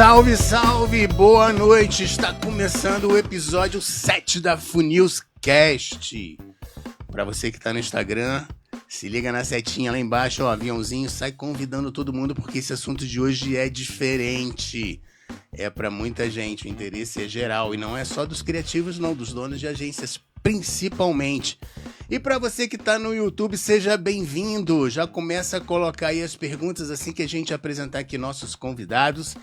Salve, salve, boa noite. Está começando o episódio 7 da Funilcast. Para você que está no Instagram, se liga na setinha lá embaixo, ó, aviãozinho, sai convidando todo mundo porque esse assunto de hoje é diferente. É para muita gente, o interesse é geral e não é só dos criativos, não, dos donos de agências principalmente. E para você que está no YouTube, seja bem-vindo. Já começa a colocar aí as perguntas assim que a gente apresentar aqui nossos convidados.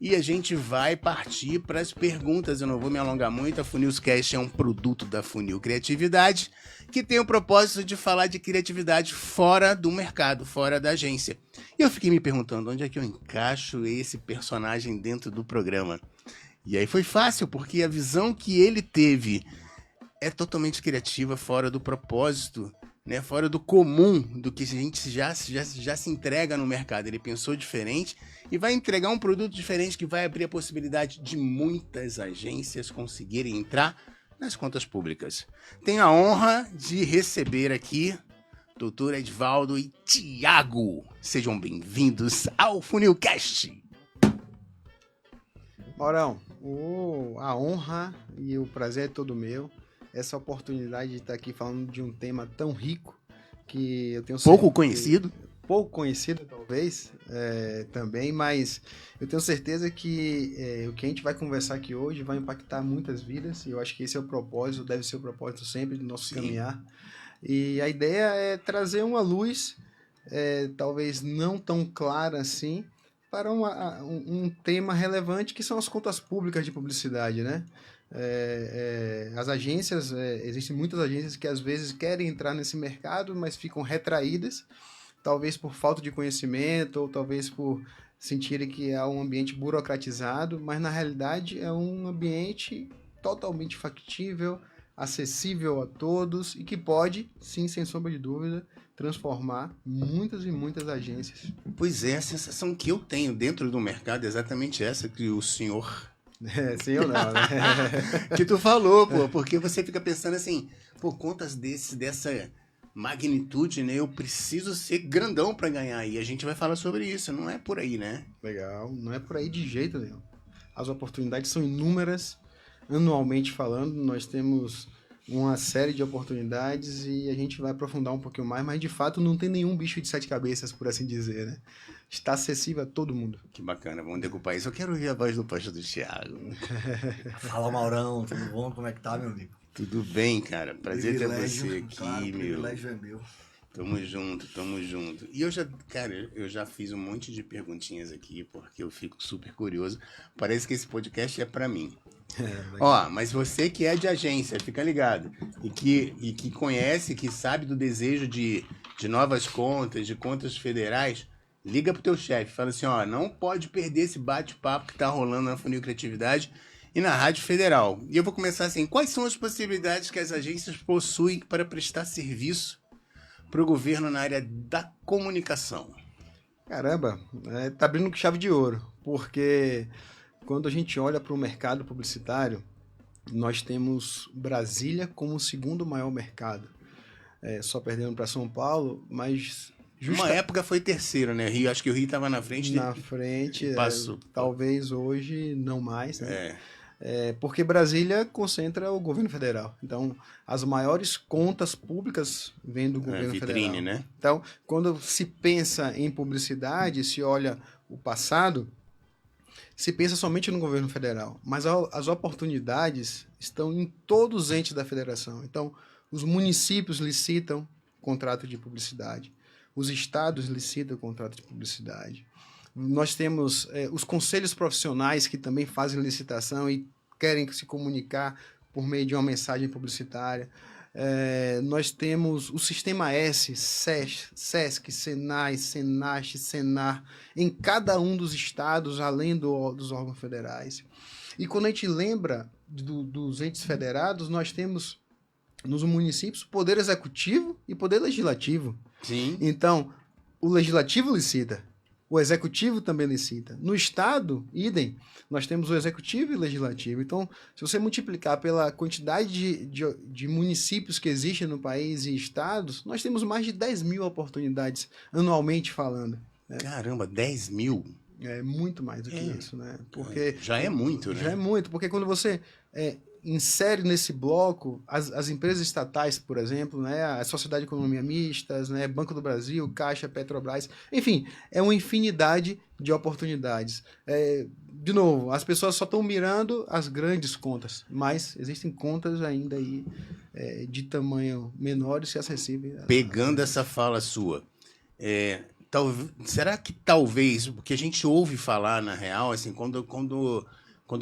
E a gente vai partir para as perguntas. Eu não vou me alongar muito. A Funilcast é um produto da Funil Criatividade, que tem o propósito de falar de criatividade fora do mercado, fora da agência. E eu fiquei me perguntando onde é que eu encaixo esse personagem dentro do programa. E aí foi fácil, porque a visão que ele teve é totalmente criativa, fora do propósito, né? Fora do comum, do que a gente já se entrega no mercado. Ele pensou diferente e vai entregar um produto diferente que vai abrir a possibilidade de muitas agências conseguirem entrar nas contas públicas. Tenho a honra de receber aqui Dr. Edvaldo e Thiago. Sejam bem-vindos ao Funilcast. Maurão, a honra e o prazer é todo meu. Essa oportunidade de estar aqui falando de um tema tão rico que eu tenho pouco conhecido. Pouco conhecido, talvez, também, mas eu tenho certeza que o que a gente vai conversar aqui hoje vai impactar muitas vidas, e eu acho que esse é o propósito, deve ser o propósito sempre do nosso caminhar. E a ideia é trazer uma luz, talvez não tão clara assim, para um tema relevante que são as contas públicas de publicidade, né? As agências, existem muitas agências que às vezes querem entrar nesse mercado, mas ficam retraídas, talvez por falta de conhecimento, ou talvez por sentirem que é um ambiente burocratizado, mas na realidade é um ambiente totalmente factível, acessível a todos e que pode, sim, sem sombra de dúvida, transformar muitas e muitas agências. Pois é, a sensação que eu tenho dentro do mercado é exatamente essa que o senhor... sim ou não, né? que tu falou, pô, porque você fica pensando assim, por contas dessa magnitude, né, eu preciso ser grandão pra ganhar, e a gente vai falar sobre isso, não é por aí, né? Legal, não é por aí de jeito nenhum. As oportunidades são inúmeras, anualmente falando, nós temos uma série de oportunidades e a gente vai aprofundar um pouquinho mais, mas de fato não tem nenhum bicho de 7 cabeças, por assim dizer, né? Está acessível a todo mundo. Que bacana, vamos decupar isso. Eu quero ouvir a voz do pastor do Thiago. Fala, Maurão, tudo bom? Como é que tá, meu amigo? Tudo bem, cara. Prazer ter Privilégio, você aqui, claro, meu. O privilégio é meu. Tamo junto, tamo junto. E eu já fiz um monte de perguntinhas aqui, porque eu fico super curioso. Parece que esse podcast é pra mim. Ó, mas você que é de agência, fica ligado. E que conhece, que sabe do desejo de novas contas, de contas federais, liga pro teu chefe. Fala assim, ó, não pode perder esse bate-papo que tá rolando na Funil Criatividade e na Rádio Federal. E eu vou começar assim, quais são as possibilidades que as agências possuem para prestar serviço para o governo na área da comunicação? Caramba, tá abrindo com chave de ouro, porque quando a gente olha para o mercado publicitário, nós temos Brasília como o segundo maior mercado, só perdendo para São Paulo, mas... Uma época foi terceiro, né? Rio, acho que o Rio estava na frente. Na frente, passou. Talvez hoje não mais, né? Porque Brasília concentra o governo federal. Então, as maiores contas públicas vêm do governo vitrine, federal. Né? Então, quando se pensa em publicidade, se olha o passado, se pensa somente no governo federal. Mas as oportunidades estão em todos os entes da federação. Então, os municípios licitam contrato de publicidade. Os estados licitam o contrato de publicidade. Nós temos os conselhos profissionais que também fazem licitação e querem se comunicar por meio de uma mensagem publicitária. Nós temos o Sistema S, SESC, SENAI, SENASH, SENAR, em cada um dos estados, além dos órgãos federais. E quando a gente lembra dos entes federados, nós temos nos municípios poder executivo e poder legislativo. Sim. Então, o legislativo licita, o executivo também licita. No estado, idem, nós temos o executivo e o legislativo. Então, se você multiplicar pela quantidade de municípios que existem no país e estados, nós temos mais de 10 mil oportunidades anualmente falando. Né? Caramba, 10 mil? É muito mais do que isso, né? Porque Já é muito, né? já é muito, porque quando você insere nesse bloco as empresas estatais, por exemplo, né? A Sociedade de Economia Mistas, né? Banco do Brasil, Caixa, Petrobras, enfim, é uma infinidade de oportunidades. De novo, as pessoas só estão mirando as grandes contas, mas existem contas ainda aí de tamanho menores e acessíveis. Pegando essa fala sua, será que talvez, porque a gente ouve falar na real, assim, quando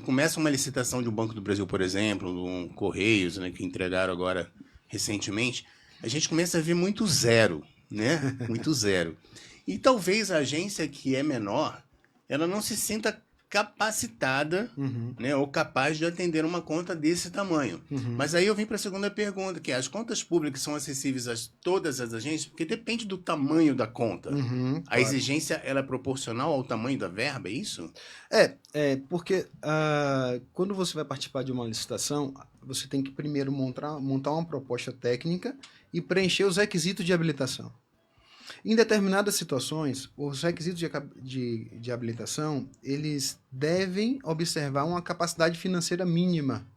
começa uma licitação de um Banco do Brasil, por exemplo, um Correios, né, que entregaram agora recentemente, a gente começa a ver muito zero, né? Muito zero. E talvez a agência que é menor, ela não se sinta capacitada, né, ou capaz de atender uma conta desse tamanho. Mas aí eu vim para a segunda pergunta, que é, as contas públicas são acessíveis a todas as agências? Porque depende do tamanho da conta. A Claro. exigência, ela é proporcional ao tamanho da verba, é isso? Porque quando você vai participar de uma licitação, você tem que primeiro montar uma proposta técnica e preencher os requisitos de habilitação. Em determinadas situações, os requisitos de habilitação, eles devem observar uma capacidade financeira mínima.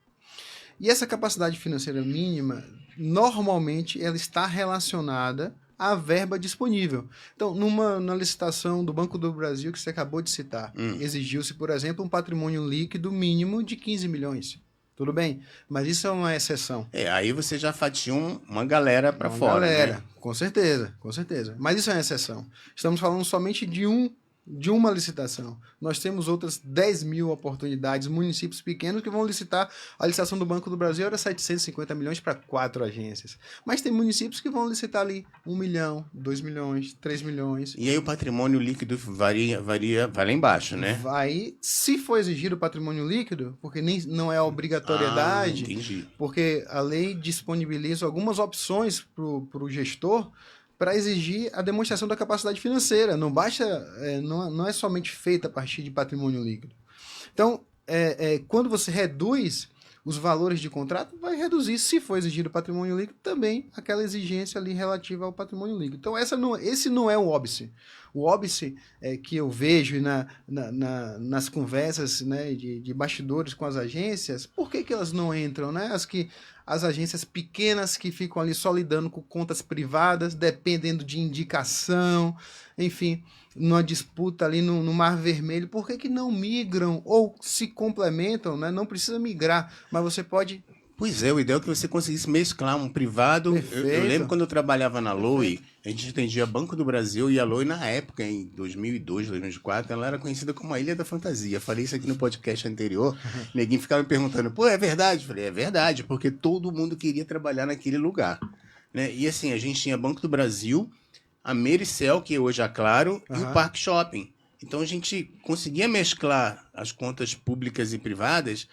E essa capacidade financeira mínima, normalmente, ela está relacionada à verba disponível. Então, na licitação do Banco do Brasil que você acabou de citar, exigiu-se, por exemplo, um patrimônio líquido mínimo de 15 milhões. Tudo bem, mas isso é uma exceção. Aí você já fatia uma galera para fora, galera, né? Com certeza. Mas isso é uma exceção. Estamos falando somente de uma licitação. Nós temos outras 10 mil oportunidades, municípios pequenos que vão licitar. A licitação do Banco do Brasil era 750 milhões para 4 agências. Mas tem municípios que vão licitar ali 1 milhão, 2 milhões, 3 milhões. E aí o patrimônio líquido vai lá embaixo, né? Vai, se for exigido o patrimônio líquido, porque não é obrigatoriedade, entendi. porque a lei disponibiliza algumas opções para o gestor para exigir a demonstração da capacidade financeira. Não basta, não é somente feita a partir de patrimônio líquido. Então, quando você reduz os valores de contrato, vai reduzir, se for exigido patrimônio líquido, também aquela exigência ali relativa ao patrimônio líquido. Então, esse não é o óbice. O óbice que eu vejo nas conversas, né, de bastidores com as agências, por que elas não entram, né? As agências pequenas que ficam ali só lidando com contas privadas, dependendo de indicação, enfim, numa disputa ali no Mar Vermelho, por que não migram ou se complementam, né? Não precisa migrar, mas você pode... Pois é, o ideal é que você conseguisse mesclar um privado. Eu lembro quando eu trabalhava na Loe, a gente atendia Banco do Brasil, e a Loe, na época, em 2002, 2004, ela era conhecida como a Ilha da Fantasia. Falei isso aqui no podcast anterior, neguinho ficava me perguntando, pô, é verdade? Eu falei, é verdade, porque todo mundo queria trabalhar naquele lugar, né? E assim, a gente tinha Banco do Brasil, a Mericel, que hoje é a Claro, e o Parque Shopping. Então a gente conseguia mesclar as contas públicas e privadas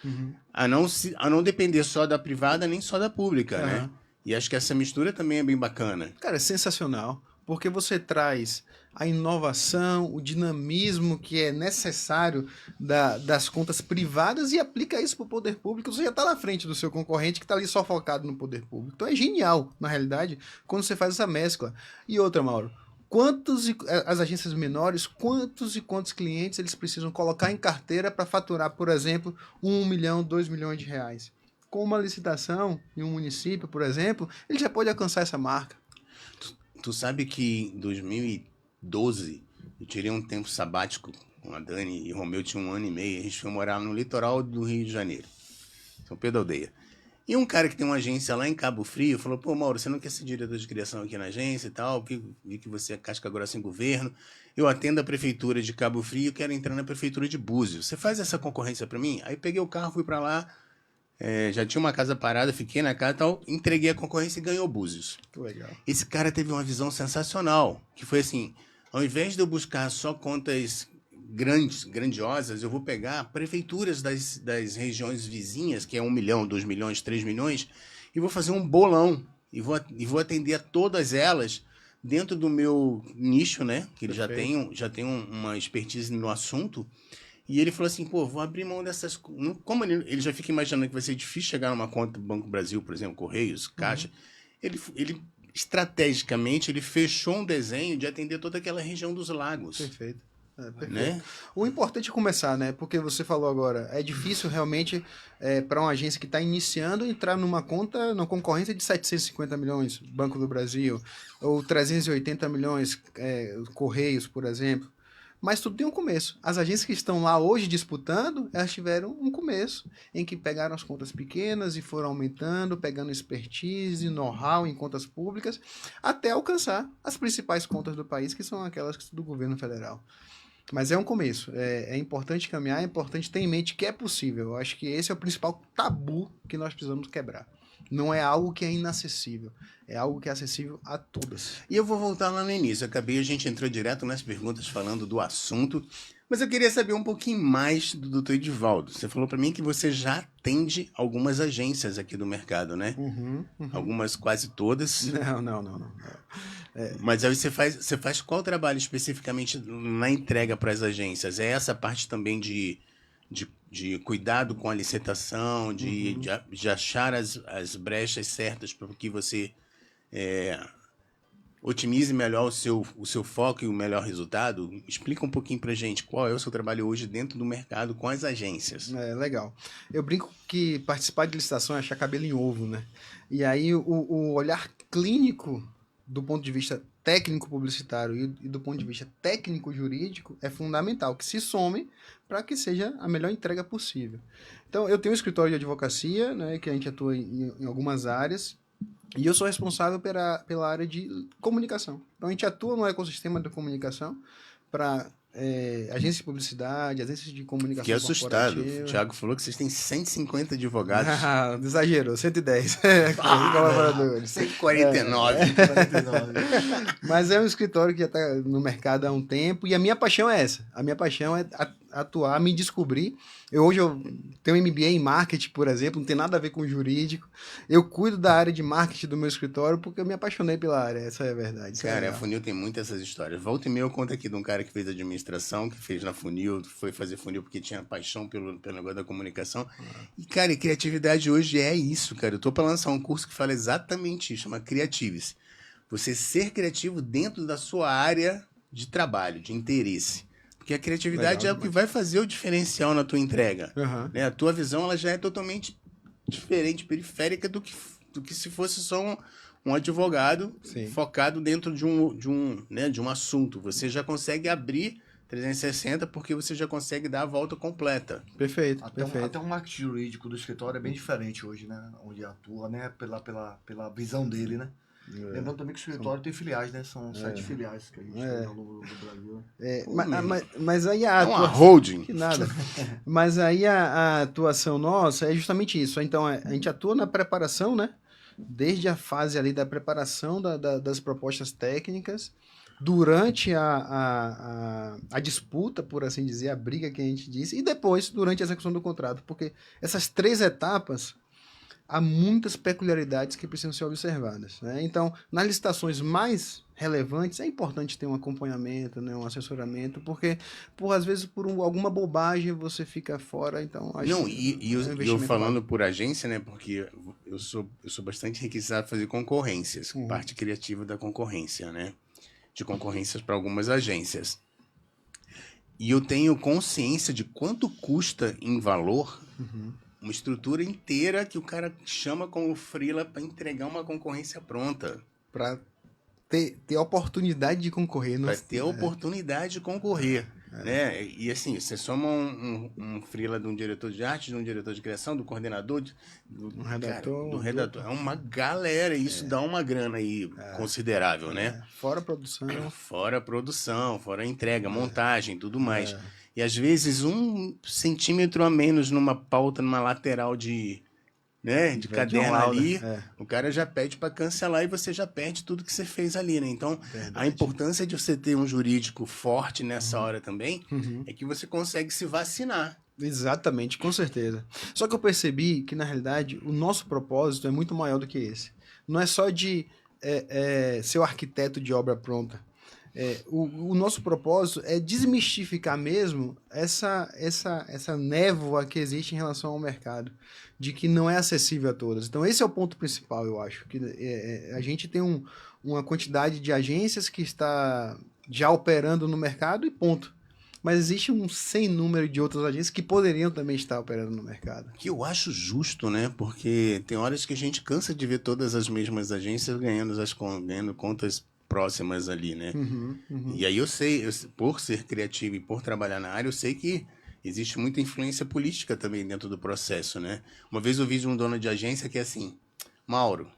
a não depender só da privada nem só da pública, né? E acho que essa mistura também é bem bacana. Cara, é sensacional, porque você traz a inovação, o dinamismo que é necessário das contas privadas e aplica isso para o poder público. Você já está na frente do seu concorrente que está ali só focado no poder público. Então é genial, na realidade, quando você faz essa mescla. E outra, Mauro, as agências menores, quantos e quantos clientes eles precisam colocar em carteira para faturar, por exemplo, 1 milhão, 2 milhões de reais? Com uma licitação em um município, por exemplo, ele já pode alcançar essa marca. Tu sabe que em 2012 eu tirei um tempo sabático com a Dani e o Romeu, tinha 1 ano e meio, a gente foi morar no litoral do Rio de Janeiro, São Pedro da Aldeia. E um cara que tem uma agência lá em Cabo Frio falou, pô, Mauro, você não quer ser diretor de criação aqui na agência e tal? Vi que você é casca grossa em governo. Eu atendo a prefeitura de Cabo Frio e quero entrar na prefeitura de Búzios. Você faz essa concorrência para mim? Aí peguei o carro, fui para lá, já tinha uma casa parada, fiquei na casa e tal, entreguei a concorrência e ganhou Búzios. Que legal. Esse cara teve uma visão sensacional, que foi assim, ao invés de eu buscar só contas grandiosas, eu vou pegar prefeituras das regiões vizinhas, que é 1 milhão, 2 milhões, 3 milhões, e vou fazer um bolão, e vou atender a todas elas dentro do meu nicho, né? Que ele já tem uma expertise no assunto. E ele falou assim, pô, vou abrir mão dessas... Como ele já fica imaginando que vai ser difícil chegar numa conta do Banco Brasil, por exemplo, Correios, Caixa, ele estrategicamente, ele fechou um desenho de atender toda aquela região dos lagos. Perfeito. né? O importante é começar, né? Porque você falou agora, é difícil realmente para uma agência que está iniciando entrar numa concorrência de 750 milhões, Banco do Brasil, ou 380 milhões, Correios, por exemplo. Mas tudo tem um começo. As agências que estão lá hoje disputando, elas tiveram um começo, em que pegaram as contas pequenas e foram aumentando, pegando expertise, know-how em contas públicas, até alcançar as principais contas do país, que são aquelas do governo federal. Mas é um começo. É importante caminhar, é importante ter em mente que é possível. Eu acho que esse é o principal tabu que nós precisamos quebrar. Não é algo que é inacessível. É algo que é acessível a todas. E eu vou voltar lá no início. A gente entrou direto nas perguntas falando do assunto, mas eu queria saber um pouquinho mais do Dr. Edivaldo. Você falou para mim que você já atende algumas agências aqui do mercado, né? Algumas, quase todas. Não. Mas aí você faz qual trabalho especificamente na entrega para as agências? É essa parte também de cuidado com a licitação, de achar as brechas certas para que você otimize melhor o seu foco e o melhor resultado? Explica um pouquinho pra gente qual é o seu trabalho hoje dentro do mercado com as agências. Legal. Eu brinco que participar de licitação é achar cabelo em ovo, né? E aí o olhar clínico do ponto de vista técnico publicitário e do ponto de vista técnico jurídico é fundamental, que se some para que seja a melhor entrega possível. Então, eu tenho um escritório de advocacia, né, que a gente atua em algumas áreas, e eu sou responsável pela área de comunicação. Então, a gente atua no ecossistema da comunicação para agências de publicidade, agências de comunicação. Fiquei assustado. O Thiago falou que vocês têm 150 advogados. Exagerou, 110 colaboradores. 149. Mas é um escritório que já está no mercado há um tempo, e a minha paixão é essa. A minha paixão é atuar, me descobrir. Hoje eu tenho um MBA em marketing, por exemplo, não tem nada a ver com jurídico. Eu cuido da área de marketing do meu escritório porque eu me apaixonei pela área, essa é a verdade. Cara, a Funil tem muitas essas histórias. Volta e meia eu conto aqui de um cara que fez administração, que fez na Funil, foi fazer Funil porque tinha paixão pelo negócio da comunicação. E, cara, criatividade hoje é isso, cara. Eu tô para lançar um curso que fala exatamente isso, chama Creatives. Você ser criativo dentro da sua área de trabalho, de interesse. Porque a criatividade é o que vai fazer o diferencial na tua entrega. Né? A tua visão ela já é totalmente diferente, periférica do que se fosse só um advogado focado dentro de um assunto. Você já consegue abrir 360 porque você já consegue dar a volta completa. Perfeito. Até o marketing jurídico do escritório é bem diferente hoje, né? Onde atua, né? Pela visão dele, né? Lembrando também que o escritório tem filiais, né? São 7 filiais que a gente tem ao longo do Brasil. Mas aí uma holding. Que nada. Mas aí a atuação nossa é justamente isso. Então, a gente atua na preparação, né? Desde a fase ali da preparação das propostas técnicas, durante a disputa, por assim dizer, a briga que a gente disse, e depois, durante a execução do contrato. Porque essas 3 etapas há muitas peculiaridades que precisam ser observadas, né? Então, nas licitações mais relevantes, é importante ter um acompanhamento, né, um assessoramento, porque, às vezes, por alguma bobagem, você fica fora, então... eu falando por agência, né, porque eu sou bastante requisitado a fazer concorrências, parte criativa da concorrência, né, de concorrências para algumas agências. E eu tenho consciência de quanto custa em valor... uma estrutura inteira que o cara chama como freela para entregar uma concorrência pronta. Para ter a oportunidade de concorrer. Para ter a oportunidade de concorrer. Né? E assim, você soma um freela de um diretor de arte, de um diretor de criação, do coordenador, do redator. É uma galera, e isso dá uma grana aí considerável, né? Fora produção. Fora produção, fora entrega, montagem, tudo mais. E às vezes 1 centímetro a menos numa pauta, numa lateral de caderno ali, o cara já pede para cancelar e você já perde tudo que você fez ali, né? Então, a importância de você ter um jurídico forte nessa hora também é que você consegue se vacinar. Exatamente, com certeza. Só que eu percebi que, na realidade, o nosso propósito é muito maior do que esse. Não é só de ser o arquiteto de obra pronta. O nosso propósito é desmistificar mesmo essa névoa que existe em relação ao mercado, de que não é acessível a todas. Então esse é o ponto principal, eu acho, que a gente tem uma quantidade de agências que está já operando no mercado e ponto. mas existe um sem número de outras agências que poderiam também estar operando no mercado. Que eu acho justo, né? Porque tem horas que a gente cansa de ver todas as mesmas agências ganhando contas próximas ali, né? E aí eu sei, por ser criativo e por trabalhar na área, eu sei que existe muita influência política também dentro do processo, né? Uma vez eu vi de um dono de agência que é assim, Mauro,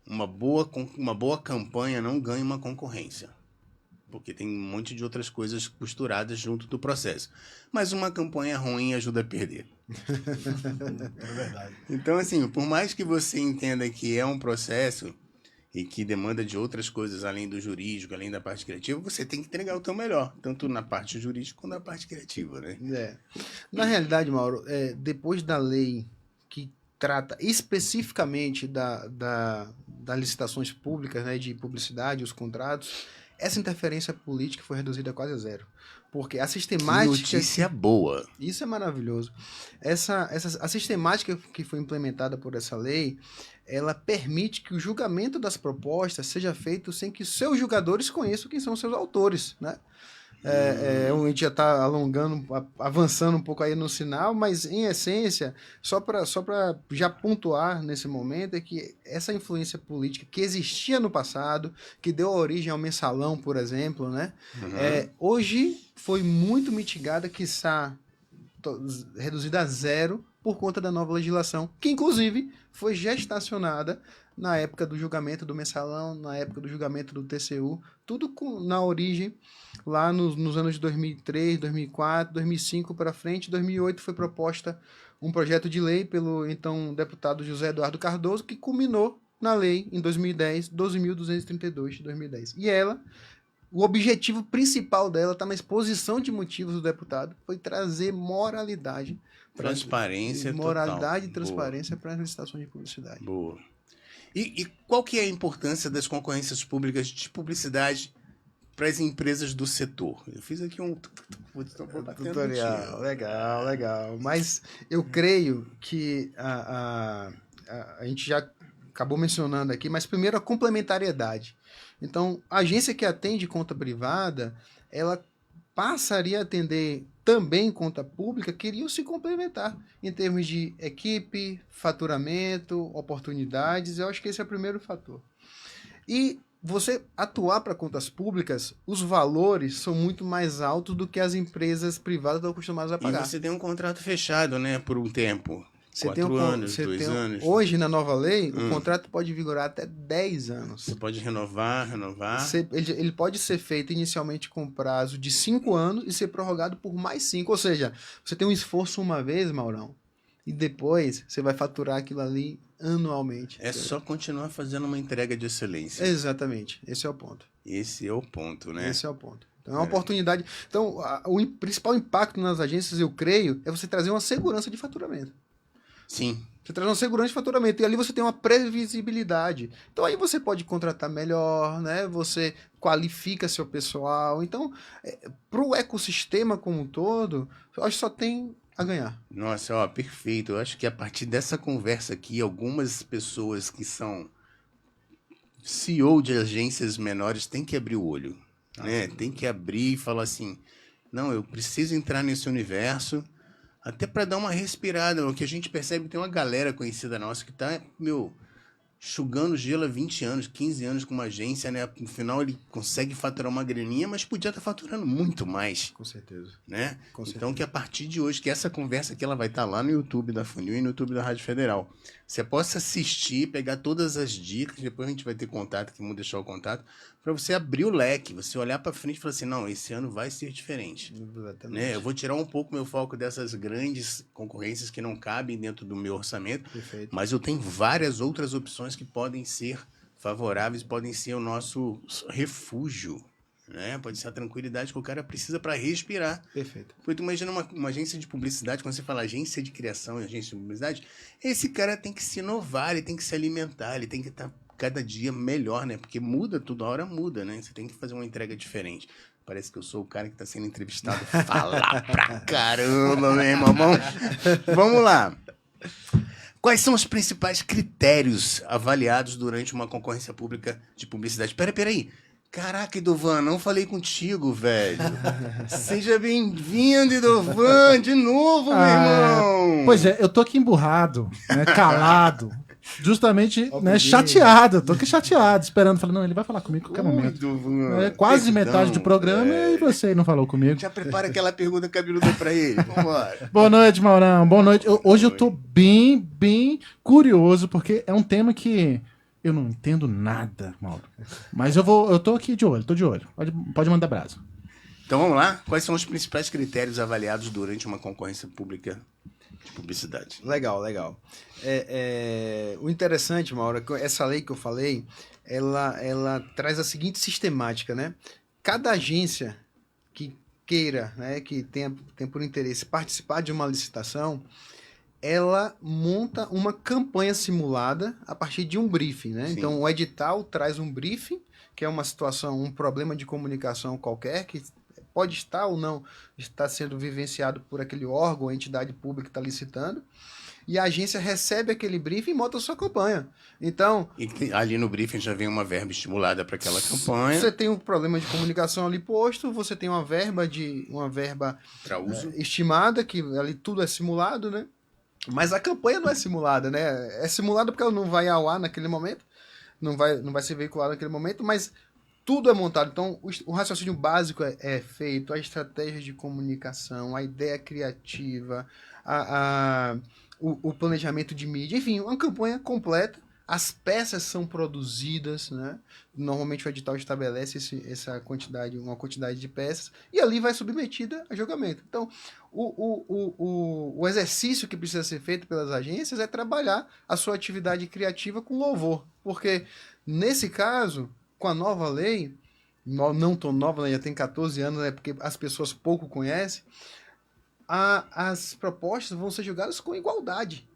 uma boa campanha não ganha uma concorrência. Porque tem um monte de outras coisas costuradas junto do processo. Mas uma campanha ruim ajuda a perder. É verdade. Então, assim, por mais que você entenda que é um processo e que demanda de outras coisas além do jurídico, além da parte criativa, você tem que entregar o teu melhor, tanto na parte jurídica quanto na parte criativa, né? Na realidade, Mauro, depois da lei que trata especificamente das licitações públicas, né, de publicidade, os contratos, essa interferência política foi reduzida a quase a zero. Porque a sistemática... Que notícia boa! Isso é maravilhoso. A sistemática que foi implementada por essa lei, ela permite que o julgamento das propostas seja feito sem que seus julgadores conheçam quem são seus autores, né? A gente já está avançando um pouco aí no sinal, mas em essência, só para já pontuar nesse momento, é que essa influência política que existia no passado, que deu origem ao mensalão, por exemplo, né? Hoje foi muito mitigada, quiçá reduzida a zero por conta da nova legislação, que inclusive foi gestacionada na época do julgamento do mensalão, na época do julgamento do TCU, tudo na origem lá nos anos de 2003, 2004, 2005 para frente. Em 2008 foi proposta um projeto de lei pelo então deputado José Eduardo Cardoso, que culminou na lei em 2010, 12.232 de 2010. E o objetivo principal dela está na exposição de motivos do deputado, foi trazer moralidade. Transparência moralidade total. E transparência para as licitações de publicidade. Boa. E qual que é a importância das concorrências públicas de publicidade para as empresas do setor? Eu fiz aqui um tutorial. Legal. Mas eu creio que a gente já acabou mencionando aqui, mas primeiro a complementariedade. Então, a agência que atende conta privada, ela passaria a atender também conta pública, queriam se complementar em termos de equipe, faturamento, oportunidades. Eu acho que esse é o primeiro fator. E você atuar para contas públicas, os valores são muito mais altos do que as empresas privadas estão acostumadas a pagar. E você tem um contrato fechado, né, por um tempo. 4 anos, 2 anos. Hoje, na nova lei, o contrato pode vigorar até 10 anos. Você pode renovar. Ele pode ser feito inicialmente com prazo de 5 anos e ser prorrogado por mais 5. Ou seja, você tem um esforço uma vez, Maurão, e depois você vai faturar aquilo ali anualmente. É só continuar fazendo uma entrega de excelência. Exatamente. Esse é o ponto. Esse é o ponto, né? Esse é o ponto. Então é uma oportunidade. Então, o principal impacto nas agências, eu creio, é você trazer uma segurança de faturamento. Sim. Você traz uma segurança de faturamento e ali você tem uma previsibilidade. Então aí você pode contratar melhor, né? Você qualifica seu pessoal. Então, para o ecossistema como um todo, eu acho que só tem a ganhar. Nossa, perfeito. Eu acho que a partir dessa conversa aqui, algumas pessoas que são CEO de agências menores têm que abrir o olho, né? Tem que abrir e falar assim, não, eu preciso entrar nesse universo. Até para dar uma respirada, o que a gente percebe, tem uma galera conhecida nossa que tá, enxugando gelo há 20 anos, 15 anos com uma agência, né? No final ele consegue faturar uma graninha, mas podia estar faturando muito mais. Com certeza. Né? Então que a partir de hoje, que essa conversa aqui ela vai estar lá no YouTube da Funil e no YouTube da Rádio Federal. Você possa assistir, pegar todas as dicas, depois a gente vai ter contato, que vamos deixar o contato, para você abrir o leque, você olhar para frente e falar assim, não, esse ano vai ser diferente. Exatamente. Né? Eu vou tirar um pouco meu foco dessas grandes concorrências que não cabem dentro do meu orçamento, Perfeito. Mas eu tenho várias outras opções que podem ser favoráveis, podem ser o nosso refúgio, né? Pode ser a tranquilidade que o cara precisa para respirar. Perfeito. Porque tu imagina uma agência de publicidade, quando você fala agência de criação e agência de publicidade, esse cara tem que se inovar, ele tem que se alimentar, ele tem que estar cada dia melhor, né? Porque muda, toda hora muda, né? Você tem que fazer uma entrega diferente. Parece que eu sou o cara que está sendo entrevistado. Falar pra caramba, meu irmão. Vamos lá. Quais são os principais critérios avaliados durante uma concorrência pública de publicidade? Peraí. Caraca, Edovan, não falei contigo, velho. Seja bem-vindo, Edovan, de novo, meu irmão. Pois é, eu tô aqui emburrado, né, calado, justamente, né, chateado. Eu tô aqui chateado, esperando. Falei, não, ele vai falar comigo a qualquer momento. Edovan, É quase perdão, metade do programa e você não falou comigo. Já prepara aquela pergunta cabeluda pra ele. Vambora. Boa noite, Maurão. Boa noite. Hoje eu tô bem curioso, porque é um tema que eu não entendo nada, Mauro. Mas eu tô aqui de olho, tô de olho. Pode mandar brasa. Então vamos lá. Quais são os principais critérios avaliados durante uma concorrência pública de publicidade? Legal. O interessante, Mauro, essa lei que eu falei, ela traz a seguinte sistemática, né? Cada agência que queira, né, que tenha por interesse participar de uma licitação, ela monta uma campanha simulada a partir de um briefing, né? Sim. Então, o edital traz um briefing, que é uma situação, um problema de comunicação qualquer, que pode estar ou não estar sendo vivenciado por aquele órgão ou entidade pública que está licitando, e a agência recebe aquele briefing e monta a sua campanha. Então... E ali no briefing já vem uma verba estimulada para aquela campanha. Você tem um problema de comunicação ali posto, você tem uma verba para uso estimada, que ali tudo é simulado, né? Mas a campanha não é simulada, né? É simulada porque ela não vai ao ar naquele momento, não vai ser veiculada naquele momento, mas tudo é montado. Então, o raciocínio básico é feito, a estratégia de comunicação, a ideia criativa, o planejamento de mídia, enfim, uma campanha completa. As peças são produzidas, né? Normalmente o edital estabelece uma quantidade de peças e ali vai submetida a julgamento. Então, o exercício que precisa ser feito pelas agências é trabalhar a sua atividade criativa com louvor, porque nesse caso, com a nova lei, não tão nova, né? Já tem 14 anos, né? Porque as pessoas pouco conhecem, as propostas vão ser julgadas com igualdade,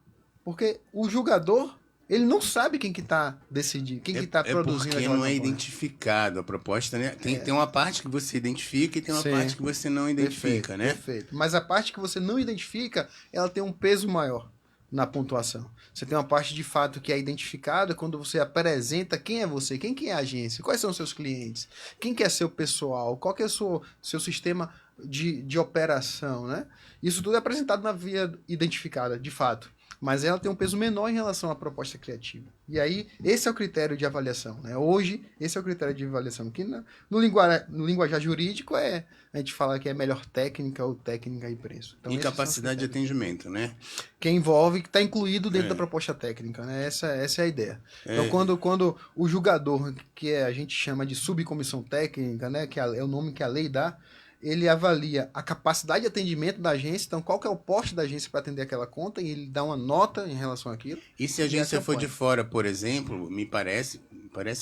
porque o julgador ele não sabe quem que está decidindo, quem que está produzindo porque aquela não é campanha. identificado a proposta, né? Tem uma parte que você identifica e tem uma parte que você não identifica, né? Perfeito. Mas a parte que você não identifica, ela tem um peso maior na pontuação. Você tem uma parte de fato que é identificada quando você apresenta quem é você, quem que é a agência, quais são os seus clientes, quem que é seu pessoal, qual que é o seu sistema de operação, né? Isso tudo é apresentado na via identificada, de fato. Mas ela tem um peso menor em relação à proposta criativa. E aí, esse é o critério de avaliação, né? Hoje, esse é o critério de avaliação. Que no linguajar jurídico a gente fala que é melhor técnica ou técnica e preço. Então, e capacidade de atendimento, né? Que envolve, que está incluído dentro da proposta técnica, né? Essa é a ideia. Então, quando o julgador, que a gente chama de subcomissão técnica, né? Que é o nome que a lei dá, ele avalia a capacidade de atendimento da agência, então qual que é o porte da agência para atender aquela conta, e ele dá uma nota em relação àquilo. E se a agência for de fora, por exemplo, me parece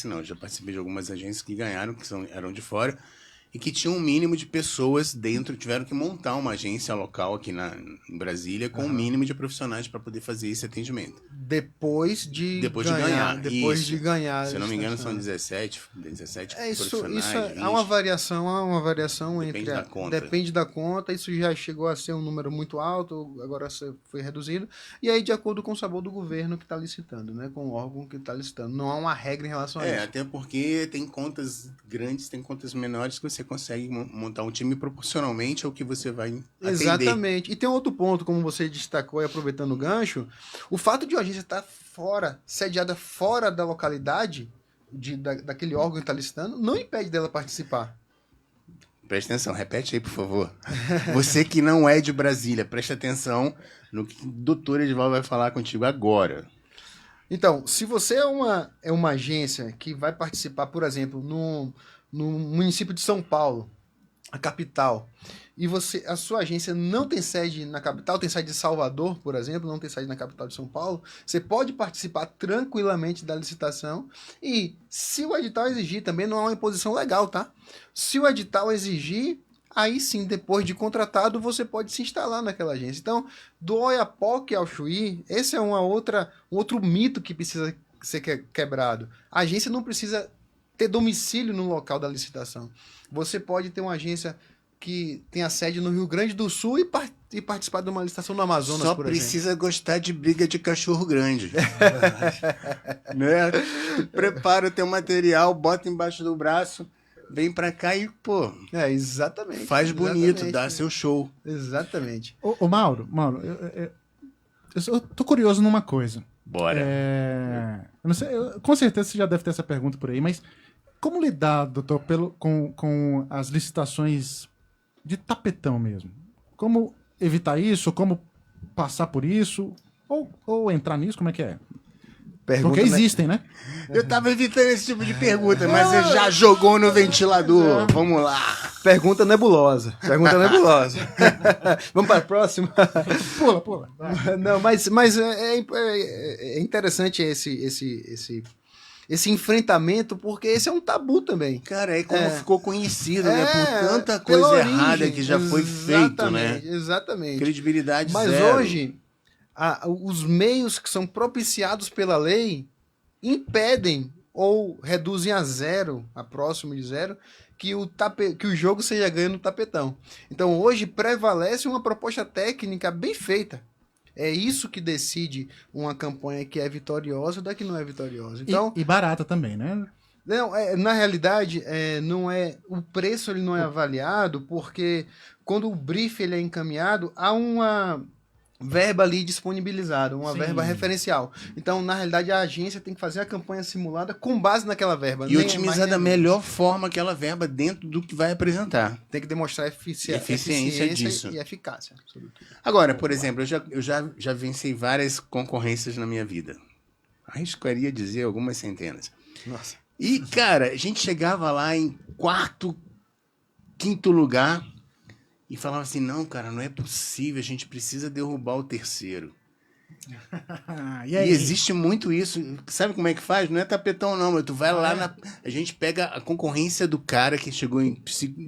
não, já participei de algumas agências que ganharam, eram de fora, e que tinham um mínimo de pessoas dentro, tiveram que montar uma agência local aqui em Brasília com um mínimo de profissionais para poder fazer esse atendimento. Depois de ganhar. Se eu não me engano, são 17 profissionais. Isso há uma variação Depende da conta. Depende da conta, isso já chegou a ser um número muito alto, agora foi reduzido, e aí de acordo com o sabor do governo que está licitando, né? Com o órgão que está licitando. Não há uma regra em relação a isso. Até porque tem contas grandes, tem contas menores que você consegue montar um time proporcionalmente ao que você vai atender. Exatamente. E tem outro ponto, como você destacou e aproveitando o gancho, o fato de uma agência estar sediada fora da localidade daquele órgão que está licitando, não impede dela participar. Presta atenção, repete aí, por favor. Você que não é de Brasília, presta atenção no que o doutor Edivaldo vai falar contigo agora. Então, se você é uma agência que vai participar, por exemplo, no município de São Paulo, a capital, e a sua agência não tem sede na capital, tem sede de Salvador, por exemplo, não tem sede na capital de São Paulo, você pode participar tranquilamente da licitação, e se o edital exigir, também não é uma imposição legal, tá? Se o edital exigir, aí sim, depois de contratado, você pode se instalar naquela agência. Então, do Oiapoque ao Chuí, esse é um outro mito que precisa ser quebrado. A agência não precisa ter domicílio no local da licitação. Você pode ter uma agência que tenha sede no Rio Grande do Sul e participar de uma licitação no Amazonas, por exemplo. Só precisa gostar de briga de cachorro grande. Né? Tu prepara o teu material, bota embaixo do braço, vem pra cá e, pô, Exatamente. faz bonito, dá seu show. Exatamente. Ô Mauro, eu tô curioso numa coisa. Bora. Eu não sei, com certeza você já deve ter essa pergunta por aí, mas como lidar, doutor, com as licitações de tapetão mesmo? Como evitar isso? Como passar por isso? Ou entrar nisso? Como é que é? Pergunta, porque existem, né? Eu tava evitando esse tipo de pergunta, mas você já jogou no ventilador. Vamos lá. Pergunta nebulosa. Vamos para a próxima? Pula. Não, mas é interessante esse enfrentamento, porque esse é um tabu também. Cara, é como ficou conhecido, né? Por tanta coisa errada que já foi feito, né? Exatamente. Credibilidade Mas zero. hoje, os meios que são propiciados pela lei impedem ou reduzem a zero, a próximo de zero, que o jogo seja ganho no tapetão. Então hoje prevalece uma proposta técnica bem feita. É isso que decide uma campanha que é vitoriosa da que não é vitoriosa. Então, E barata também, né? não, na realidade, não é, o preço ele não é avaliado, porque quando o brief ele é encaminhado, há uma verba ali disponibilizada, uma verba referencial. Então, na realidade, a agência tem que fazer a campanha simulada com base naquela verba. E otimizar da melhor forma aquela verba dentro do que vai apresentar. Tem que demonstrar eficiência disso. E eficácia. Agora, por exemplo, eu já venci várias concorrências na minha vida. Arriscaria dizer algumas centenas. Nossa. E, cara, a gente chegava lá em quarto, quinto lugar e falava assim, não, cara, não é possível, a gente precisa derrubar o terceiro. E existe muito isso. Sabe como é que faz? Não é tapetão, não. Mas tu vai lá, a gente pega a concorrência do cara que chegou em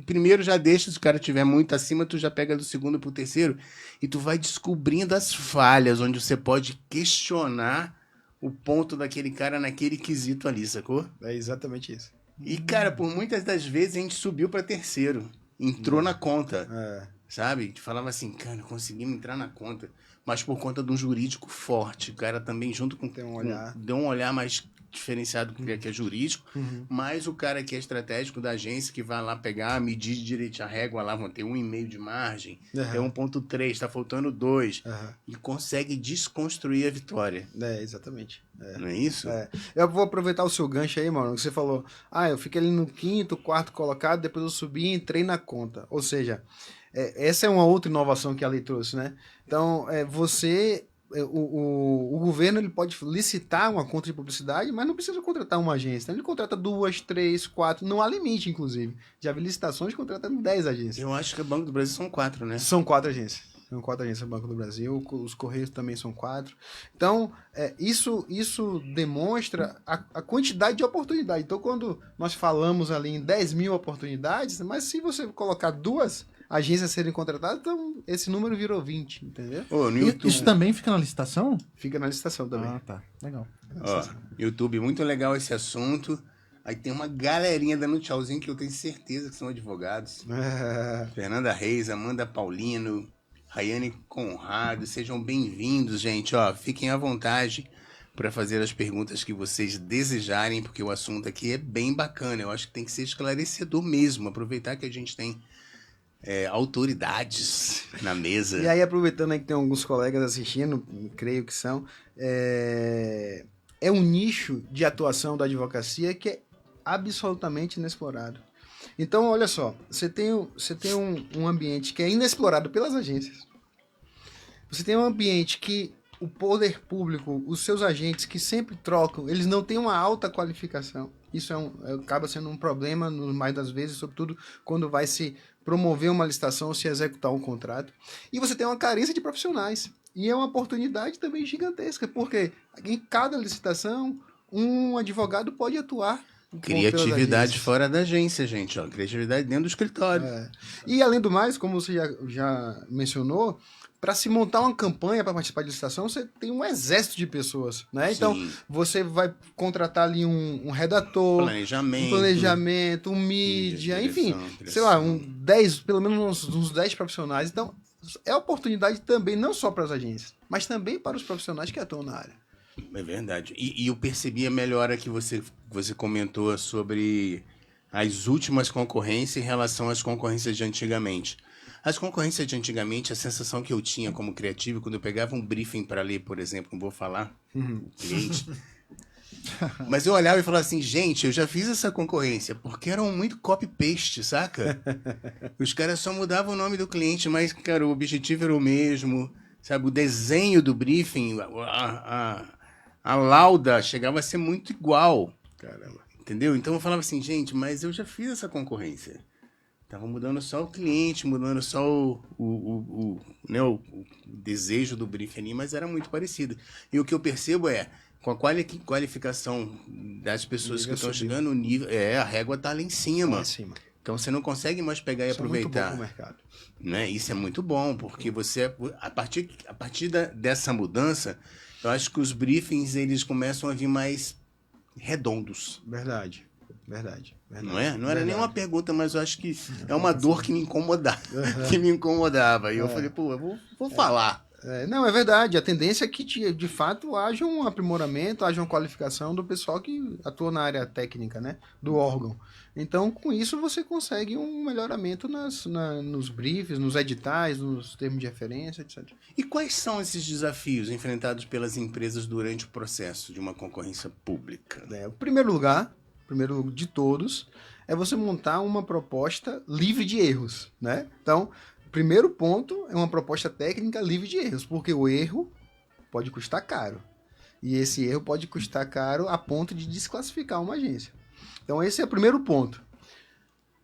primeiro, já deixa, se o cara tiver muito acima, tu já pega do segundo pro terceiro e tu vai descobrindo as falhas, onde você pode questionar o ponto daquele cara naquele quesito ali, sacou? É exatamente isso. E, cara, por muitas das vezes a gente subiu pra terceiro. Entrou na conta. Sabe? A gente falava assim, cara, conseguimos entrar na conta. Mas por conta de um jurídico forte. O cara também, junto com... deu um olhar mais diferenciado que é jurídico. Mas o cara que é estratégico da agência, que vai lá pegar, medir direito a régua lá, vão ter 1,5 de margem, tem 1,3, tá faltando 2. E consegue desconstruir a vitória. Exatamente. Não é isso? Eu vou aproveitar o seu gancho aí, mano, que você falou, eu fiquei ali no quinto, quarto colocado, depois eu subi e entrei na conta. Ou seja, essa é uma outra inovação que a lei trouxe, né? Então, o governo ele pode licitar uma conta de publicidade, mas não precisa contratar uma agência. Então, ele contrata 2, 3, 4, não há limite, inclusive. Já vi licitações contratando 10 agências. Eu acho que o Banco do Brasil são 4, né? São 4 agências. São 4 agências do Banco do Brasil, os Correios também são 4. Então, isso demonstra a quantidade de oportunidade. Então, quando nós falamos ali em 10 mil oportunidades, mas se você colocar 2 agências serem contratadas, então esse número virou 20, entendeu? No YouTube, isso também fica na licitação? Fica na licitação também. Ah, tá. Legal. YouTube, muito legal esse assunto. Aí tem uma galerinha dando tchauzinho que eu tenho certeza que são advogados. Fernanda Reis, Amanda Paulino, Rayane Conrado, sejam bem-vindos, gente. Fiquem à vontade para fazer as perguntas que vocês desejarem, porque o assunto aqui é bem bacana. Eu acho que tem que ser esclarecedor mesmo. Aproveitar que a gente tem autoridades na mesa. E aí, aproveitando aí que tem alguns colegas assistindo, creio que são, é um nicho de atuação da advocacia que é absolutamente inexplorado. Então, olha só, você tem um ambiente que é inexplorado pelas agências. Você tem um ambiente que o poder público, os seus agentes que sempre trocam, eles não têm uma alta qualificação. Isso acaba sendo um problema, mais das vezes, sobretudo quando vai se promover uma licitação ou se executar um contrato. E você tem uma carência de profissionais. E é uma oportunidade também gigantesca, porque em cada licitação, um advogado pode atuar. Criatividade fora da agência, gente. Criatividade dentro do escritório. E além do mais, como você já mencionou, para se montar uma campanha para participar de licitação, você tem um exército de pessoas, né? Então, você vai contratar ali um redator, planejamento, um mídia, enfim, sei lá, pelo menos uns 10 profissionais. Então, é oportunidade também, não só para as agências, mas também para os profissionais que atuam na área. É verdade. E eu percebi a melhora que você comentou sobre as últimas concorrências em relação às concorrências de antigamente. As concorrências de antigamente, a sensação que eu tinha como criativo, quando eu pegava um briefing para ler, por exemplo, não vou falar, o cliente, mas eu olhava e falava assim, gente, eu já fiz essa concorrência, porque eram muito copy-paste, saca? Os caras só mudavam o nome do cliente, mas, cara, o objetivo era o mesmo, sabe? O desenho do briefing, a lauda chegava a ser muito igual. Caramba. Entendeu? Então eu falava assim, gente, mas eu já fiz essa concorrência. Tava mudando só o cliente, mudando só o desejo do briefing ali, mas era muito parecido. E o que eu percebo é, com a qualificação das pessoas que estão chegando, o nível, a régua tá lá em cima. Então você não consegue mais pegar e aproveitar. É muito bom pro mercado. Né? Isso é muito bom, porque você, a partir dessa mudança, eu acho que os briefings eles começam a vir mais redondos. Verdade. Não é? Não era nenhuma pergunta, mas eu acho que é uma dor que me incomodava. E eu falei, pô, eu vou falar. Não, é verdade. A tendência é que, de fato, haja um aprimoramento, haja uma qualificação do pessoal que atua na área técnica, né? Do órgão. Então, com isso, você consegue um melhoramento nos briefs, nos editais, nos termos de referência, etc. E quais são esses desafios enfrentados pelas empresas durante o processo de uma concorrência pública? O primeiro de todos, é você montar uma proposta livre de erros, né? Então, primeiro ponto é uma proposta técnica livre de erros, porque o erro pode custar caro. E esse erro pode custar caro a ponto de desclassificar uma agência. Então, esse é o primeiro ponto.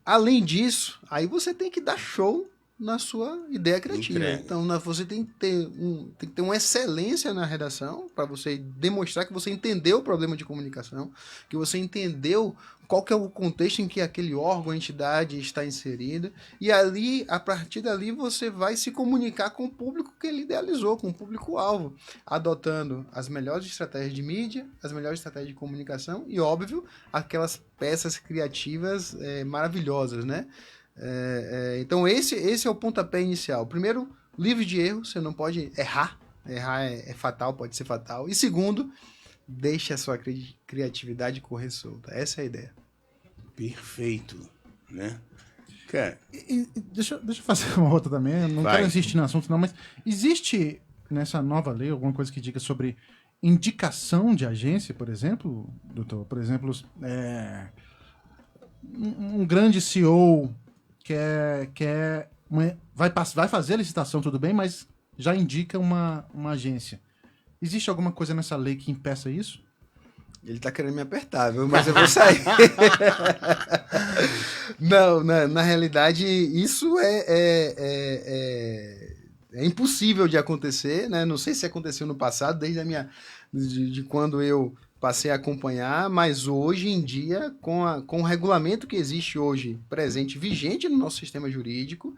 Além disso, aí você tem que dar show na sua ideia criativa. Então, você tem que ter uma excelência na redação para você demonstrar que você entendeu o problema de comunicação, que você entendeu qual que é o contexto em que aquele órgão, entidade está inserida, e ali, a partir dali, você vai se comunicar com o público que ele idealizou, com o público-alvo, adotando as melhores estratégias de mídia, as melhores estratégias de comunicação e, óbvio, aquelas peças criativas maravilhosas, né? Então esse é o pontapé inicial. Primeiro, livre de erro, você não pode errar é fatal, pode ser fatal. E segundo, deixe a sua criatividade correr solta. Essa é a ideia. Perfeito, né? Cara, deixa eu fazer uma outra também, eu não quero insistir no assunto não, mas existe nessa nova lei alguma coisa que diga sobre indicação de agência, por exemplo, doutor? Por exemplo, um grande CEO vai fazer a licitação, tudo bem, mas já indica uma agência. Existe alguma coisa nessa lei que impeça isso? Ele tá querendo me apertar, viu? Mas eu vou sair. Não, na realidade, isso é impossível de acontecer, né? Não sei se aconteceu no passado, desde de quando eu passei a acompanhar, mas hoje em dia, com o regulamento que existe hoje, presente, vigente no nosso sistema jurídico,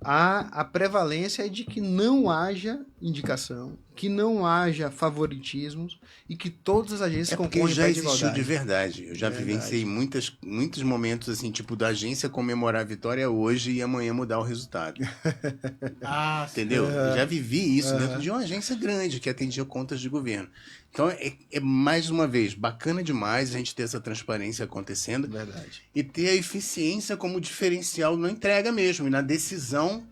a prevalência é de que não haja indicação, que não haja favoritismos e que todas as agências concorram em pé de igualdade. Já existiu de verdade. Eu já vivenciei muitos momentos, assim, tipo, da agência comemorar a vitória hoje e amanhã mudar o resultado. Entendeu? Eu já vivi isso dentro de uma agência grande que atendia contas de governo. Então, mais uma vez, bacana demais a gente ter essa transparência acontecendo. Verdade. E ter a eficiência como diferencial na entrega mesmo, e na decisão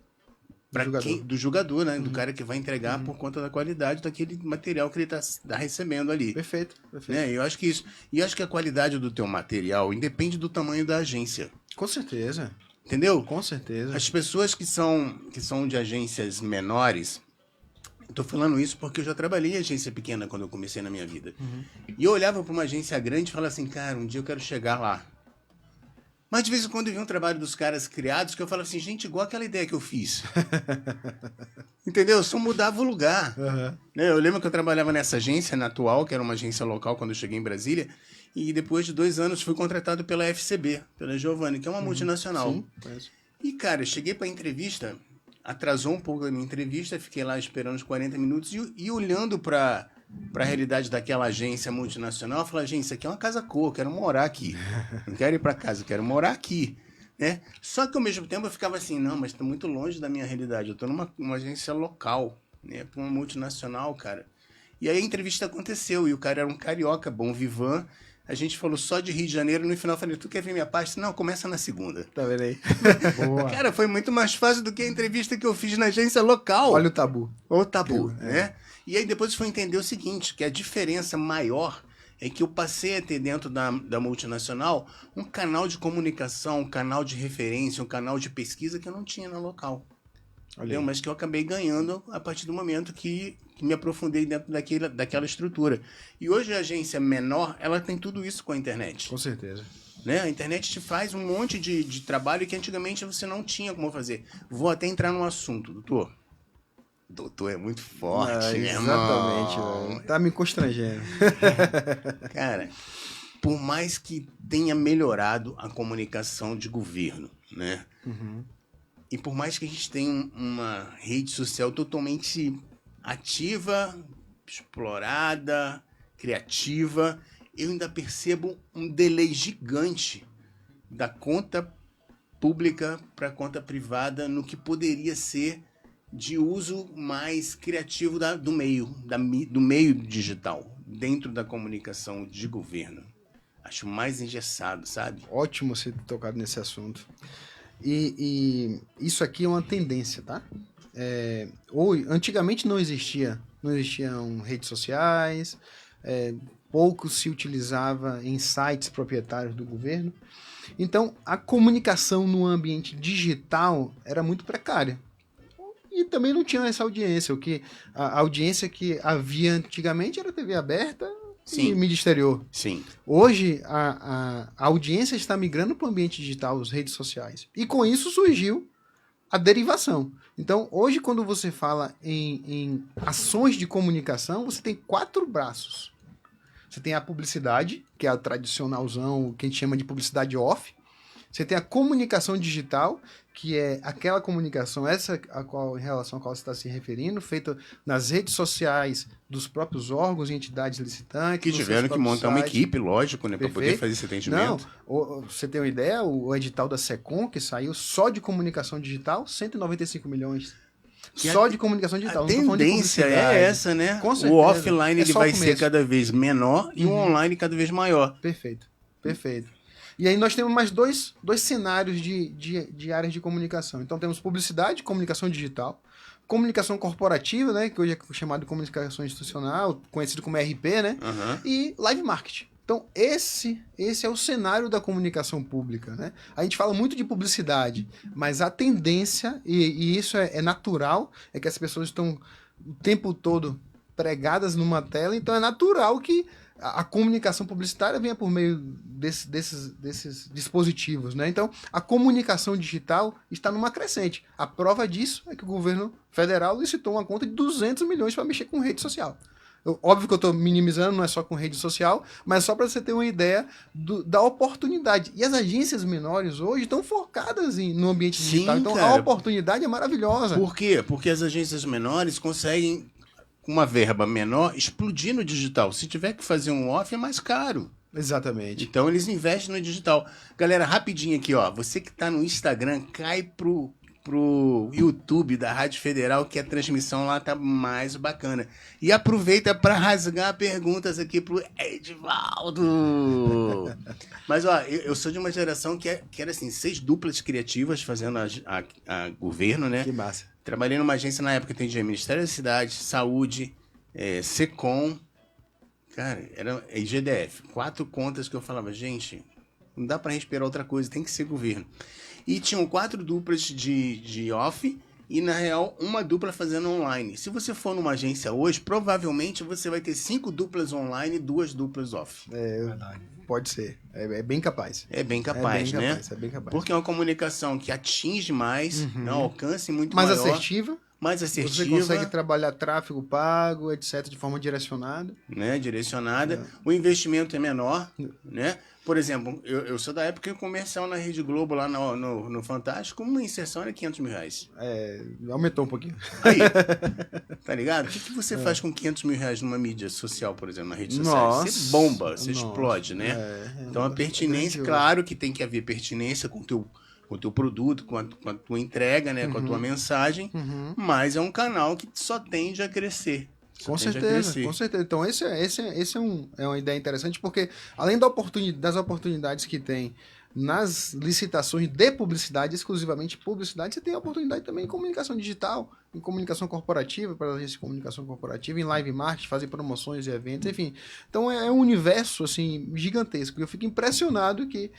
do jogador, né? Do cara que vai entregar por conta da qualidade daquele material que ele tá recebendo ali. Perfeito. Né? Eu acho que isso. E eu acho que a qualidade do teu material independe do tamanho da agência. Com certeza. Entendeu? Com certeza. As pessoas que são de agências menores. Estou falando isso porque eu já trabalhei em agência pequena quando eu comecei na minha vida. E eu olhava para uma agência grande e falava assim, cara, um dia eu quero chegar lá. Mas de vez em quando eu vi um trabalho dos caras criados que eu falava assim, gente, igual aquela ideia que eu fiz. Entendeu? Só mudava o lugar. Eu lembro que eu trabalhava nessa agência, na atual, que era uma agência local quando eu cheguei em Brasília, e depois de 2 anos fui contratado pela FCB, pela Giovanni, que é uma multinacional. Sim, parece. E, cara, eu cheguei para a entrevista, atrasou um pouco a minha entrevista, fiquei lá esperando uns 40 minutos e olhando para a realidade daquela agência multinacional, eu falei, gente, isso aqui é uma casa cor, eu quero morar aqui. Não quero ir para casa, eu quero morar aqui. Né? Só que ao mesmo tempo eu ficava assim, não, mas está muito longe da minha realidade, eu estou numa agência local, né, para uma multinacional, cara. E aí a entrevista aconteceu, e o cara era um carioca, bom vivan, A gente falou só de Rio de Janeiro, no final eu falei, tu quer ver minha parte? Não, começa na segunda. Tá vendo aí? Boa. Cara, foi muito mais fácil do que a entrevista que eu fiz na agência local. Olha o tabu. O tabu, né? E aí depois foi entender o seguinte, que a diferença maior é que eu passei a ter dentro da multinacional um canal de comunicação, um canal de referência, um canal de pesquisa que eu não tinha na local. Entendeu? Mas que eu acabei ganhando a partir do momento que me aprofundei dentro daquela estrutura. E hoje a agência menor, ela tem tudo isso com a internet. Com certeza. Né? A internet te faz um monte de trabalho que antigamente você não tinha como fazer. Vou até entrar num assunto, doutor. Doutor é muito forte, meu irmão. Exatamente, velho. Tá me constrangendo. Cara, por mais que tenha melhorado a comunicação de governo, né? Uhum. E por mais que a gente tenha uma rede social totalmente ativa, explorada, criativa, eu ainda percebo um delay gigante da conta pública para a conta privada no que poderia ser de uso mais criativo do meio digital, dentro da comunicação de governo. Acho mais engessado, sabe? Ótimo você ter tocado nesse assunto. E isso aqui é uma tendência, tá? Antigamente não existiam redes sociais, pouco se utilizava em sites proprietários do governo. Então, a comunicação no ambiente digital era muito precária. E também não tinha essa audiência. A audiência que havia antigamente era TV aberta e mídia exterior. Sim. Hoje, a audiência está migrando para o ambiente digital, as redes sociais. E com isso surgiu a derivação. Então, hoje, quando você fala em ações de comunicação, você tem 4 braços. Você tem a publicidade, que é a tradicionalzão, que a gente chama de publicidade off. Você tem a comunicação digital, que é aquela comunicação, em relação à qual você está se referindo, feita nas redes sociais dos próprios órgãos e entidades licitantes. Que tiveram que montar uma equipe, lógico, né, para poder fazer esse atendimento. Não, você tem uma ideia, o edital da SECOM, que saiu só de comunicação digital, 195 milhões. Só de comunicação digital. A tendência é essa, né? Com certeza. O offline ele vai começo. ser cada vez menor e o online cada vez maior. Perfeito. E aí nós temos mais dois cenários de áreas de comunicação. Então temos publicidade, comunicação digital, comunicação corporativa, né, que hoje é chamado de comunicação institucional, conhecido como RP, né, e live marketing. Então esse é o cenário da comunicação pública, né? A gente fala muito de publicidade, mas a tendência, e isso é natural, é que as pessoas estão o tempo todo pregadas numa tela, então é natural que a comunicação publicitária venha por meio desses dispositivos, né? Então, a comunicação digital está numa crescente. A prova disso é que o governo federal licitou uma conta de 200 milhões para mexer com rede social. Óbvio que eu estou minimizando, não é só com rede social, mas só para você ter uma ideia da oportunidade. E as agências menores hoje estão focadas no ambiente digital. Então, cara, a oportunidade é maravilhosa. Por quê? Porque as agências menores conseguem, com uma verba menor, explodir no digital. Se tiver que fazer um off, é mais caro. Exatamente. Então eles investem no digital. Galera, rapidinho aqui, ó. Você que tá no Instagram, cai pro YouTube da Rádio Federal, que a transmissão lá tá mais bacana. E aproveita para rasgar perguntas aqui pro Edivaldo. Mas, ó, eu sou de uma geração que era assim, 6 duplas criativas fazendo a governo, né? Que massa. Trabalhei numa agência na época que atendia Ministério da Cidade, Saúde, SECOM, cara, era IGDF. 4 contas que eu falava, gente, não dá pra respirar outra coisa, tem que ser governo. E tinham 4 duplas de off e, na real, uma dupla fazendo online. Se você for numa agência hoje, provavelmente você vai ter 5 duplas online e 2 duplas off. Verdade. Pode ser. É bem capaz. É bem capaz, né? É bem capaz. Porque é uma comunicação que atinge mais, um alcance muito mais maior. Mais assertiva. Você consegue trabalhar tráfego pago, etc., de forma direcionada. Né? Direcionada. O investimento é menor, né? Por exemplo, eu sou da época que o comercial na Rede Globo, lá no Fantástico, uma inserção era R$500 mil. Aumentou um pouquinho. Aí, tá ligado? O que você faz com R$500 mil numa mídia social, por exemplo, na rede social? Você bomba, você explode, né? Então a pertinência, claro que tem que haver pertinência com o teu produto, com a tua entrega, né? Com a tua mensagem, mas é um canal que só tende a crescer. Com certeza. Então, esse é uma ideia interessante, porque além das oportunidades que tem nas licitações de publicidade, exclusivamente publicidade, você tem a oportunidade também em comunicação digital, em comunicação corporativa, para agências de comunicação corporativa, em live marketing, fazer promoções e eventos, enfim. Então é um universo assim, gigantesco. Eu fico impressionado que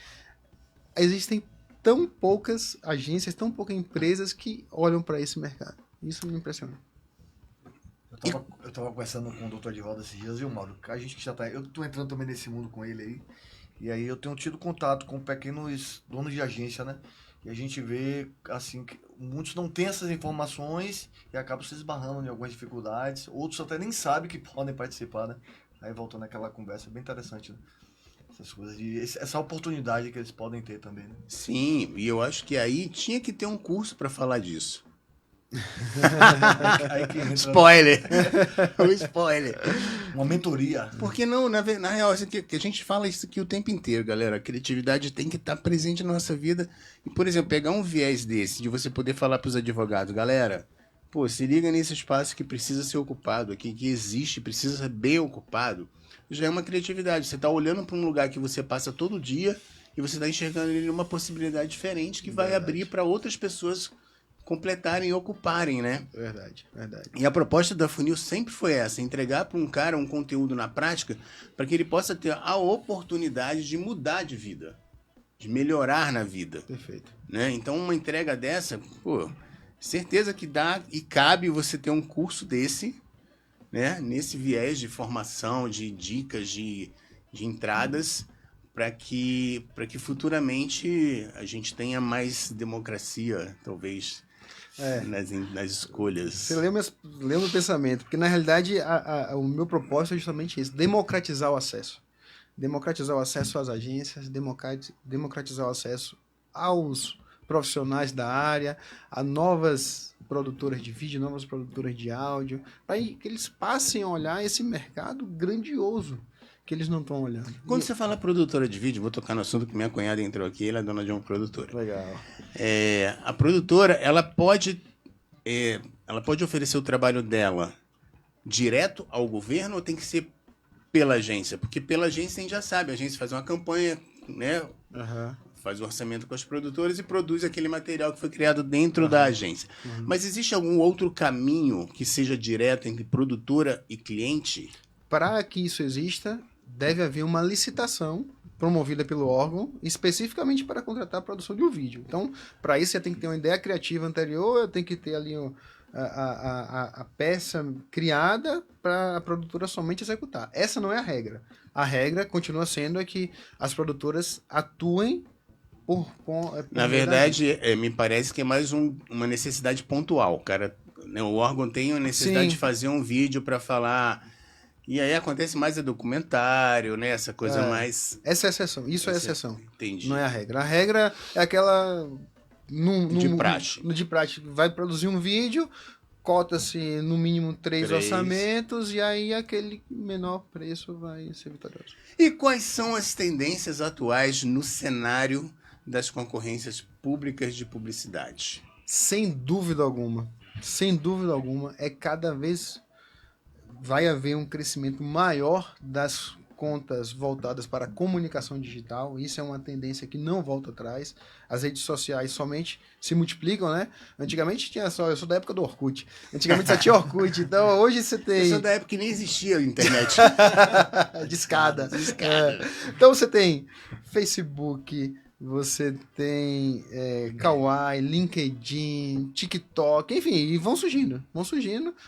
existem tão poucas agências, tão poucas empresas que olham para esse mercado. Isso me impressiona. Eu tava conversando com o Dr. Edivaldo esses dias, viu, Mauro? A gente que já tá... Eu tô entrando também nesse mundo com ele aí. E aí eu tenho tido contato com pequenos donos de agência, né? E a gente vê, assim, que muitos não têm essas informações e acabam se esbarrando em algumas dificuldades. Outros até nem sabem que podem participar, né? Aí voltando àquela conversa, bem interessante, né? Essas coisas, essa oportunidade que eles podem ter também, né? Sim, e eu acho que aí tinha que ter um curso para falar disso. Aí que entra... Spoiler! O spoiler. Uma mentoria. Porque não, na real, assim, que a gente fala isso aqui o tempo inteiro, galera. A criatividade tem que estar presente na nossa vida. E, por exemplo, pegar um viés desse, de você poder falar para os advogados, galera, pô, se liga nesse espaço que precisa ser ocupado aqui, que existe, precisa ser bem ocupado, já é uma criatividade. Você está olhando para um lugar que você passa todo dia e você está enxergando nele uma possibilidade diferente que vai abrir para outras pessoas completarem e ocuparem, né? Verdade. E a proposta da Funil sempre foi essa, entregar para um cara um conteúdo na prática para que ele possa ter a oportunidade de mudar de vida, de melhorar na vida. Perfeito. Né? Então, uma entrega dessa, pô, certeza que dá e cabe você ter um curso desse, né? Nesse viés de formação, de dicas, de entradas, para que futuramente a gente tenha mais democracia, talvez, nas escolhas. Você leu meu pensamento, porque na realidade o meu propósito é justamente isso, democratizar o acesso. Democratizar o acesso às agências, democratizar o acesso aos profissionais da área, a novas produtoras de vídeo, novas produtoras de áudio, para que eles passem a olhar esse mercado grandioso que eles não estão olhando. Quando você fala produtora de vídeo, vou tocar no assunto que minha cunhada entrou aqui, ela é dona de uma produtora. Legal. A produtora, ela pode oferecer o trabalho dela direto ao governo ou tem que ser pela agência? Porque pela agência a gente já sabe, a agência faz uma campanha, né? Uhum. Faz o orçamento com as produtoras e produz aquele material que foi criado dentro da agência. Uhum. Mas existe algum outro caminho que seja direto entre produtora e cliente? Para que isso exista, deve haver uma licitação promovida pelo órgão, especificamente para contratar a produção de um vídeo. Então, para isso, você tem que ter uma ideia criativa anterior, tem que ter ali a peça criada para a produtora somente executar. Essa não é a regra. A regra continua sendo que as produtoras atuem Na verdade, me parece que é mais uma necessidade pontual. Cara, né, o órgão tem a necessidade de fazer um vídeo para falar... E aí acontece mais documentário, né? Essa coisa mais... Essa é a exceção. Isso é a exceção. Entendi. Não é a regra. A regra é aquela... de praxe. De praxe. Vai produzir um vídeo, cota-se no mínimo 3 orçamentos e aí aquele menor preço vai ser vitorioso. E quais são as tendências atuais no cenário das concorrências públicas de publicidade? Sem dúvida alguma, é cada vez... vai haver um crescimento maior das contas voltadas para a comunicação digital. Isso é uma tendência que não volta atrás. As redes sociais somente se multiplicam, né? Antigamente tinha só... Eu sou da época do Orkut. Antigamente só tinha Orkut. Então hoje você tem... Eu sou da época que nem existia a internet. Discada. Então você tem Facebook... Você tem Kawaii, LinkedIn, TikTok, enfim, e vão surgindo.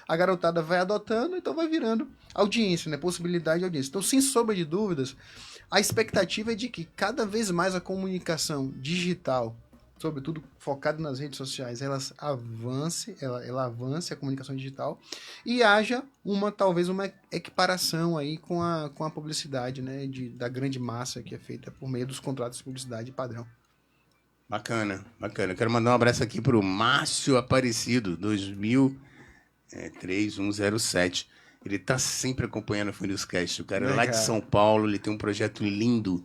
A garotada vai adotando, então vai virando audiência, né? Possibilidade de audiência. Então, sem sombra de dúvidas, a expectativa é de que cada vez mais a comunicação digital, sobretudo focada nas redes sociais, ela avance a comunicação digital e haja talvez uma equiparação aí com a publicidade, né, da grande massa que é feita por meio dos contratos de publicidade padrão. Bacana. Eu quero mandar um abraço aqui para o Márcio Aparecido, 2003-107. Ele tá sempre acompanhando o Funilscast. O cara é lá de São Paulo, ele tem um projeto lindo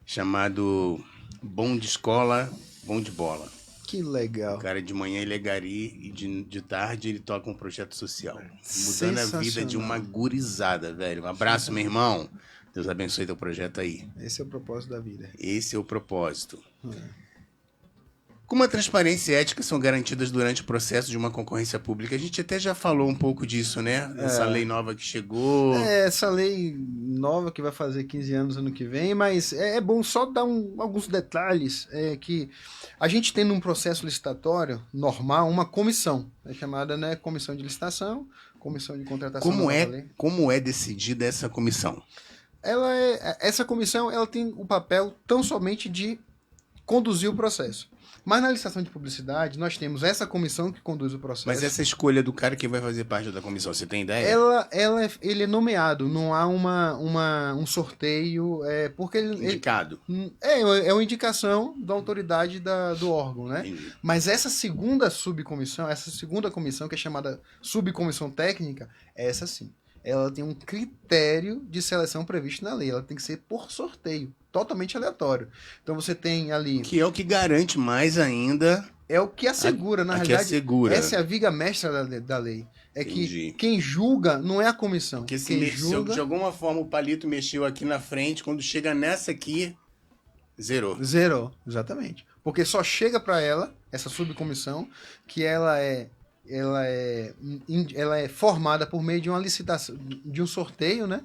chamado Bom de Escola, Bom de Bola. Que legal. O cara de manhã ele é gari e de tarde ele toca um projeto social. Mudando a vida de uma gurizada, velho. Um abraço, meu irmão. Deus abençoe teu projeto aí. Esse é o propósito da vida. Esse é o propósito. Como a transparência e a ética são garantidas durante o processo de uma concorrência pública? A gente até já falou um pouco disso, né? Essa lei nova que chegou. Essa lei nova que vai fazer 15 anos ano que vem, mas é bom só dar alguns detalhes, que a gente tem num processo licitatório normal uma comissão, chamada, né, comissão de licitação, comissão de contratação. Como é decidida essa comissão? Essa comissão ela tem o papel tão somente de conduzir o processo. Mas na licitação de publicidade, nós temos essa comissão que conduz o processo. Mas essa escolha do cara que vai fazer parte da comissão, você tem ideia? Ele é nomeado, não há um sorteio, porque Indicado. É uma indicação da autoridade do órgão, né? Entendi. Mas essa segunda comissão, que é chamada subcomissão técnica, essa sim. Ela tem um critério de seleção previsto na lei. Ela tem que ser por sorteio, totalmente aleatório. Então você tem ali... Que é o que garante mais ainda... É o que assegura, na realidade. Assegura. Essa é a viga mestra da lei. É Entendi. Que quem julga não é a comissão. Porque quem julga... de alguma forma o palito mexeu aqui na frente, quando chega nessa aqui, zerou. Zerou, exatamente. Porque só chega para ela, essa subcomissão, que ela é formada por meio de uma licitação, de um sorteio, né?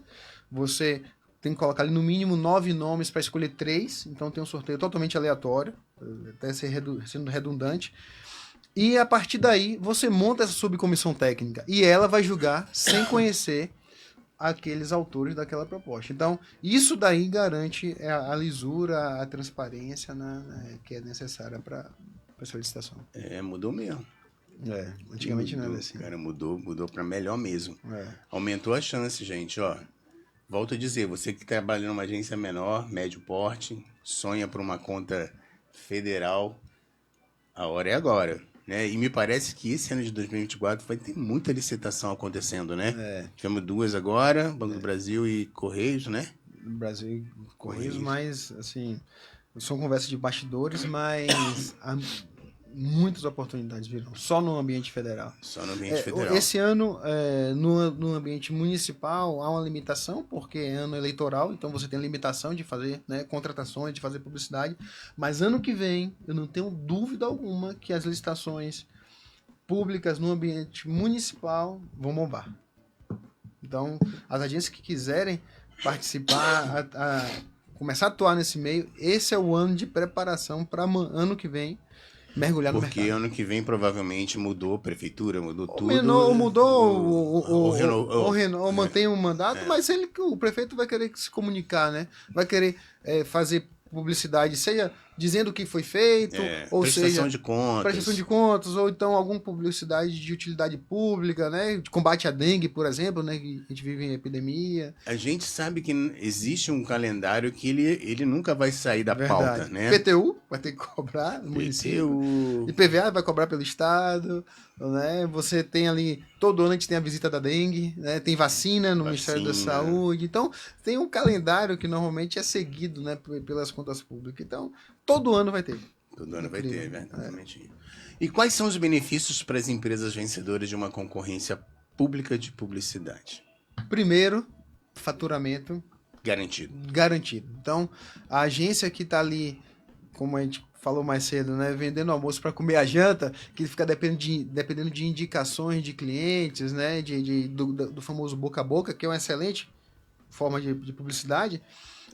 Você tem que colocar ali no mínimo 9 nomes para escolher 3, então tem um sorteio totalmente aleatório, até sendo redundante. E a partir daí você monta essa subcomissão técnica e ela vai julgar sem conhecer aqueles autores daquela proposta. Então, isso daí garante a lisura, a transparência, né, que é necessária para essa licitação. Mudou mesmo. Antigamente não era assim. Cara, mudou para melhor mesmo. Aumentou a chance, gente, ó. Volto a dizer, você que trabalha numa agência menor, médio porte, sonha por uma conta federal, a hora é agora, né? E me parece que esse ano de 2024 vai ter muita licitação acontecendo, né? Tivemos 2 agora, Banco do Brasil e Correios, né? Brasil e Correios, mas, assim, são conversas de bastidores, mas muitas oportunidades virão, só no ambiente federal. Só no ambiente federal. Esse ano, no ambiente municipal, há uma limitação, porque é ano eleitoral, então você tem limitação de fazer, né, contratações, de fazer publicidade, mas ano que vem, eu não tenho dúvida alguma que as licitações públicas no ambiente municipal vão bombar. Então, as agências que quiserem participar, começar a atuar nesse meio, esse é o ano de preparação para ano que vem mergulhar no mercado. Porque ano que vem provavelmente mudou a prefeitura, mudou tudo. Ou mantém o mandato, mas o prefeito vai querer se comunicar, né? Vai querer fazer publicidade, seja dizendo o que foi feito, ou prestação seja... prestação de contas, ou então alguma publicidade de utilidade pública, né? De combate à dengue, por exemplo, né? Que a gente vive em epidemia. A gente sabe que existe um calendário que ele nunca vai sair da pauta, né? PTU vai ter que cobrar no município. IPVA vai cobrar pelo Estado, né? Você tem ali, todo ano a gente tem a visita da dengue, né? Tem vacina no Ministério da Saúde. Então, tem um calendário que normalmente é seguido, né? Pelas contas públicas. Então, todo ano vai ter. Todo ano vai ter, verdadeiramente. E quais são os benefícios para as empresas vencedoras de uma concorrência pública de publicidade? Primeiro, faturamento garantido. Então, a agência que está ali, como a gente falou mais cedo, né, vendendo almoço para comer a janta, que fica dependendo de indicações de clientes, né, do famoso boca a boca, que é uma excelente forma de publicidade,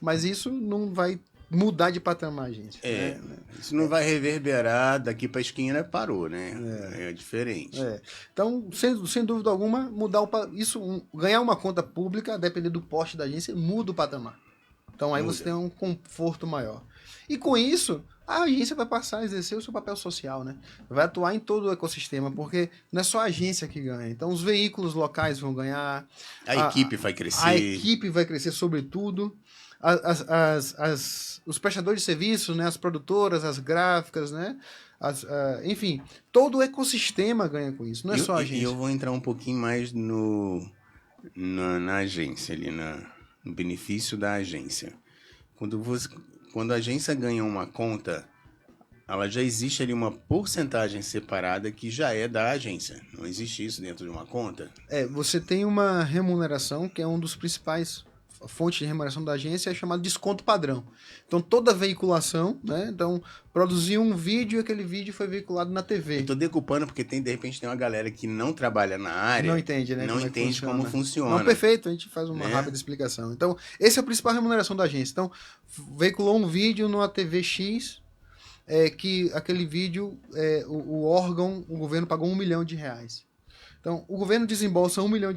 mas isso não vai mudar de patamar, gente. Isso não vai reverberar daqui para a esquina, parou, né? É diferente. Então, sem dúvida alguma, ganhar uma conta pública, dependendo do porte da agência, muda o patamar. Então aí você tem um conforto maior. E com isso, a agência vai passar a exercer o seu papel social, né? Vai atuar em todo o ecossistema, porque não é só a agência que ganha. Então os veículos locais vão ganhar. A equipe vai crescer. A equipe vai crescer sobretudo. Os prestadores de serviço, né? As produtoras, as gráficas, né? Enfim, todo o ecossistema ganha com isso, não é só a agência. E eu vou entrar um pouquinho mais na agência, ali no benefício da agência. Quando a agência ganha uma conta, ela já existe ali uma porcentagem separada que já é da agência. Não existe isso dentro de uma conta? Você tem uma remuneração que é um dos principais fontes de remuneração da agência, é chamado desconto padrão. Então, toda veiculação, né? Então, produzir um vídeo e aquele vídeo foi veiculado na TV. Eu tô decupando porque de repente tem uma galera que não trabalha na área. Não entende, né? Não entende como funciona. Não, perfeito, a gente faz uma rápida explicação. Então, esse é a principal remuneração da agência. Então, veiculou um vídeo numa TV X, que aquele vídeo, o órgão, o governo pagou R$1 milhão. Então, o governo desembolsa R$1 milhão,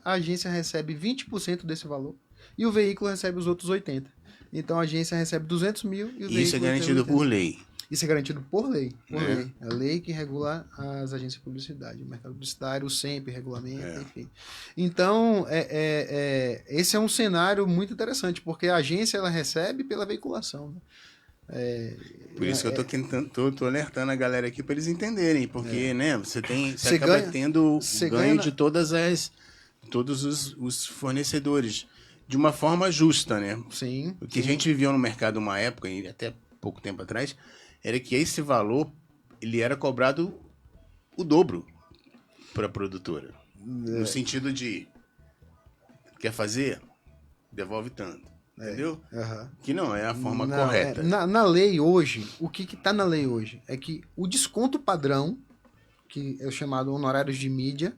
a agência recebe 20% desse valor e o veículo recebe os outros 80%. Então, a agência recebe 200 mil e o veículo... Isso é garantido por lei. Isso é garantido por lei. Lei. É a lei que regula as agências de publicidade. O mercado publicitário, o SEMP, regulamento, enfim. Então, esse é um cenário muito interessante, porque a agência ela recebe pela veiculação, né? Por isso que eu tô alertando a galera aqui para eles entenderem, porque né, você acaba tendo ganho de todos os fornecedores de uma forma justa, né? Sim. O que a gente viveu no mercado uma época, e até pouco tempo atrás, era que esse valor ele era cobrado o dobro para a produtora. No sentido de quer fazer, devolve tanto. Entendeu? Que não é a forma correta. Na lei hoje, o que está na lei hoje é que o desconto padrão, que é o chamado honorários de mídia,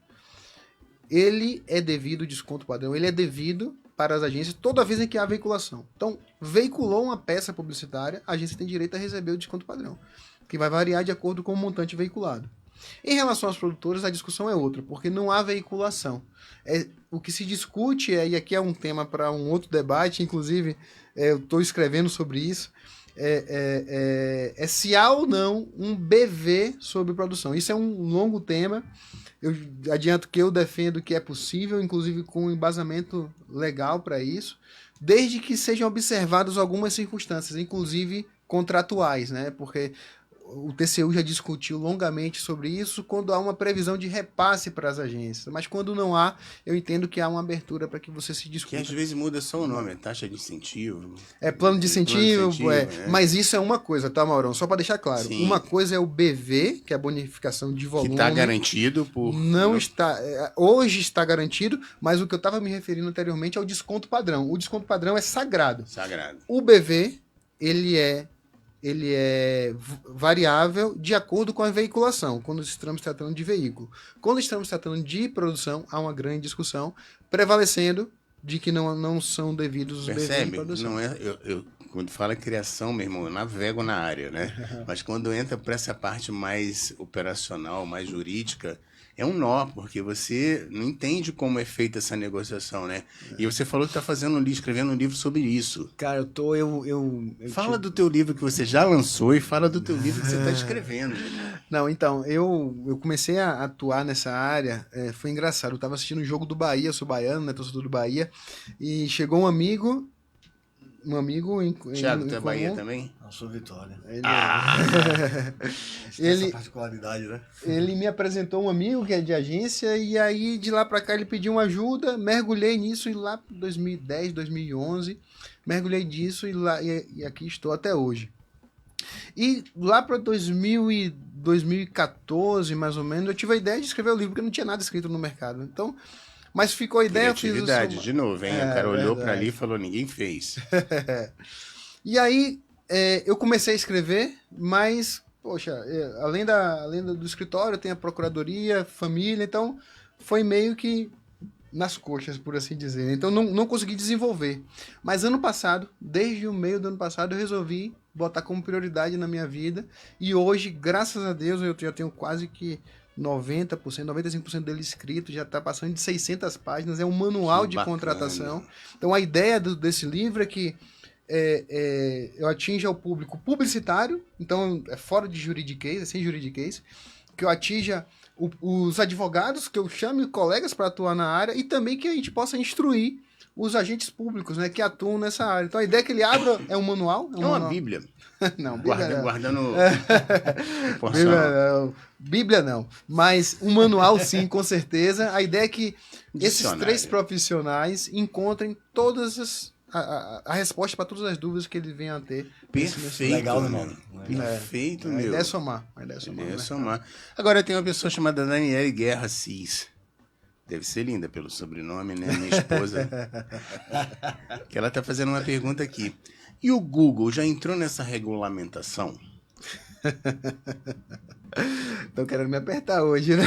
ele é devido, o desconto padrão, ele é devido para as agências toda vez em que há veiculação. Então, veiculou uma peça publicitária, a agência tem direito a receber o desconto padrão, que vai variar de acordo com o montante veiculado. Em relação aos produtores, a discussão é outra, porque não há veiculação. O que se discute, e aqui é um tema para um outro debate, inclusive eu estou escrevendo sobre isso, se há ou não um BV sobre produção. Isso é um longo tema. Eu adianto que eu defendo que é possível, inclusive com um embasamento legal para isso, desde que sejam observadas algumas circunstâncias, inclusive contratuais, né? Porque o TCU já discutiu longamente sobre isso quando há uma previsão de repasse para as agências. Mas quando não há, eu entendo que há uma abertura para que você se discuta. Que às vezes muda só o nome, taxa de incentivo. Plano de incentivo, mas isso é uma coisa, tá, Maurão? Só para deixar claro. Sim. Uma coisa é o BV, que é a bonificação de volume. Que está garantido por... Não está... hoje está garantido, mas o que eu estava me referindo anteriormente é o desconto padrão. O desconto padrão é sagrado. Sagrado. O BV, ele é variável de acordo com a veiculação, quando estamos tratando de veículo. Quando estamos tratando de produção, há uma grande discussão, prevalecendo de que não são devidos os BV em produção. Não é, quando fala criação, meu irmão, eu navego na área, né? Mas quando entra para essa parte mais operacional, mais jurídica, é um nó, porque você não entende como é feita essa negociação, né? E você falou que está escrevendo um livro sobre isso. Cara, Fala do teu livro que você já lançou e fala do teu livro que você está escrevendo. Não, então, eu comecei a atuar nessa área, foi engraçado, eu estava assistindo o jogo do Bahia, eu sou baiano, né, torcedor do Bahia, e chegou um amigo Thiago, tu é Bahia também? Eu sou Vitória. Essa particularidade, né? Ele me apresentou um amigo que é de agência e aí de lá para cá ele pediu uma ajuda, mergulhei nisso e lá em 2010, 2011, mergulhei nisso e aqui estou até hoje. E lá para 2014, mais ou menos, eu tive a ideia de escrever o livro, porque não tinha nada escrito no mercado. Então, mas ficou a ideia... Criatividade, de novo, hein? O cara olhou para ali e falou, ninguém fez. E aí, eu comecei a escrever, mas, poxa, além do escritório, tem a procuradoria, família, então foi meio que nas coxas, por assim dizer. Então, não consegui desenvolver. Mas ano passado, desde o meio do ano passado, eu resolvi botar como prioridade na minha vida. E hoje, graças a Deus, eu já tenho quase que 90%, 95% dele escrito, já está passando de 600 páginas, é um manual de contratação. Então a ideia desse livro é que eu atinja o público publicitário, então é fora de juridiquês, é sem juridiquês, que eu atinja os advogados, que eu chame colegas para atuar na área e também que a gente possa instruir os agentes públicos, né, que atuam nessa área. Então a ideia é que ele abra é um manual. É uma Bíblia. Não, Bíblia guardando Bíblia não, mas um manual sim, com certeza. A ideia é que esses três profissionais encontrem todas a resposta para todas as dúvidas que ele venha a ter. Perfeito, legal, mano. Perfeito, meu. A ideia é somar. Agora tem uma pessoa chamada Daniele Guerra Cis. Deve ser linda pelo sobrenome, né? Minha esposa. Que ela tá fazendo uma pergunta aqui. E o Google já entrou nessa regulamentação? Estão querendo me apertar hoje, né?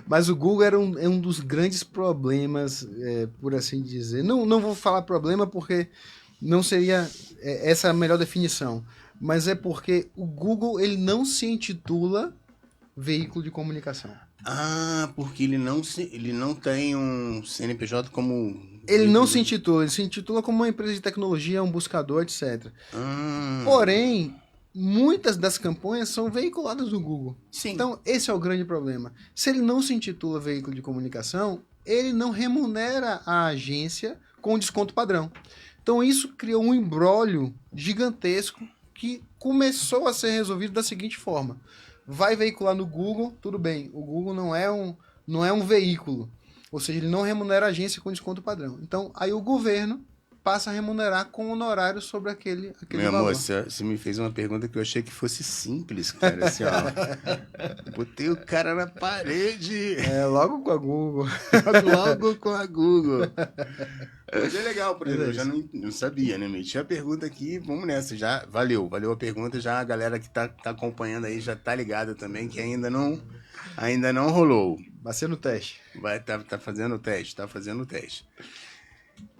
Mas o Google é um dos grandes problemas, por assim dizer. Não vou falar problema porque não seria essa a melhor definição. Mas é porque o Google ele não se intitula veículo de comunicação. Ah, porque ele não tem um CNPJ como... Ele não se intitula, ele se intitula como uma empresa de tecnologia, um buscador, etc. Porém, muitas das campanhas são veiculadas no Google. Sim. Então, esse é o grande problema. Se ele não se intitula veículo de comunicação, ele não remunera a agência com desconto padrão. Então, isso criou um imbróglio gigantesco que começou a ser resolvido da seguinte forma. Vai veicular no Google, tudo bem. O Google não é um veículo. Ou seja, ele não remunera a agência com desconto padrão. Então, aí o governo passa a remunerar com honorário sobre aquele Meu valor. amor, você me fez uma pergunta que eu achei que fosse simples, cara. Assim, ó. Botei o cara na parede. Logo com a Google. Logo com a Google. Mas é legal, por exemplo, eu já não sabia, né? Meti a pergunta aqui, vamos nessa. Já valeu a pergunta, já a galera que tá acompanhando aí já tá ligada também, que ainda não rolou. Vai ser no teste. Tá fazendo o teste.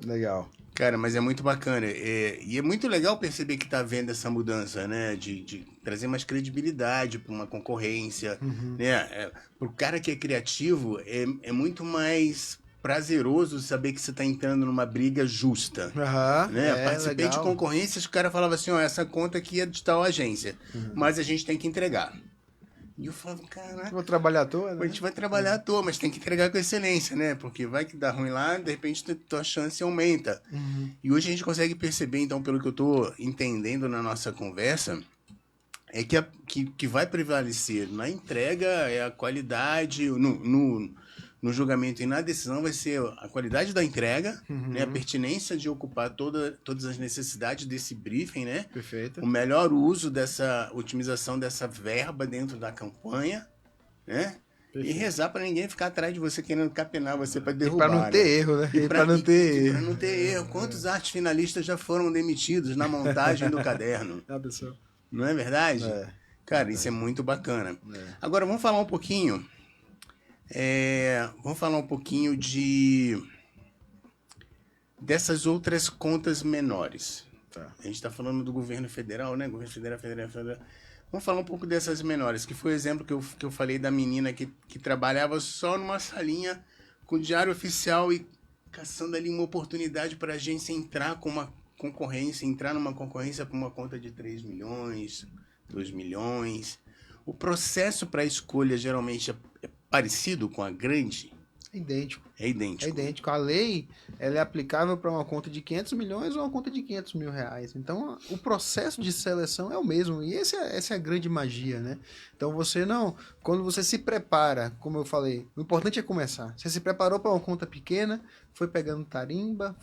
Legal. Cara, mas é muito bacana. E é muito legal perceber que tá havendo essa mudança, né? De trazer mais credibilidade para uma concorrência, né? Pro cara que é criativo, é muito mais prazeroso saber que você tá entrando numa briga justa. Né? Participei de concorrências, o cara falava assim, ó, essa conta aqui é de tal agência, mas a gente tem que entregar. E eu falava, caraca... Vou trabalhar à toa, né? A gente vai trabalhar à toa, mas tem que entregar com excelência, né? Porque vai que dá ruim lá, de repente tua chance aumenta. E hoje a gente consegue perceber, então, pelo que eu tô entendendo na nossa conversa, é que vai prevalecer na entrega, é a qualidade, no julgamento e na decisão vai ser a qualidade da entrega, né? A pertinência de ocupar todas as necessidades desse briefing, né? Perfeito. O melhor uso dessa otimização dessa verba dentro da campanha, né? Perfeito. E rezar para ninguém ficar atrás de você querendo capenar você para derrubar. Para não ter erro, né? Para não ter erro. Quantos artes finalistas já foram demitidos na montagem do caderno? Não é verdade? Cara, isso é muito bacana. Agora vamos falar um pouquinho... vamos falar um pouquinho dessas outras contas menores. A gente está falando do governo federal, né? Governo federal. Vamos falar um pouco dessas menores, que foi o exemplo que eu falei da menina que trabalhava só numa salinha com o diário oficial e caçando ali uma oportunidade para a agência entrar com uma concorrência, entrar numa concorrência para uma conta de 3 milhões, 2 milhões. O processo para a escolha geralmente é parecido com a grande? É idêntico. A lei ela é aplicável para uma conta de 500 milhões ou uma conta de 500 mil reais. Então, o processo de seleção é o mesmo. E essa é a grande magia, né? Então, quando você se prepara, como eu falei, o importante é começar. Você se preparou para uma conta pequena, foi pegando tarimba,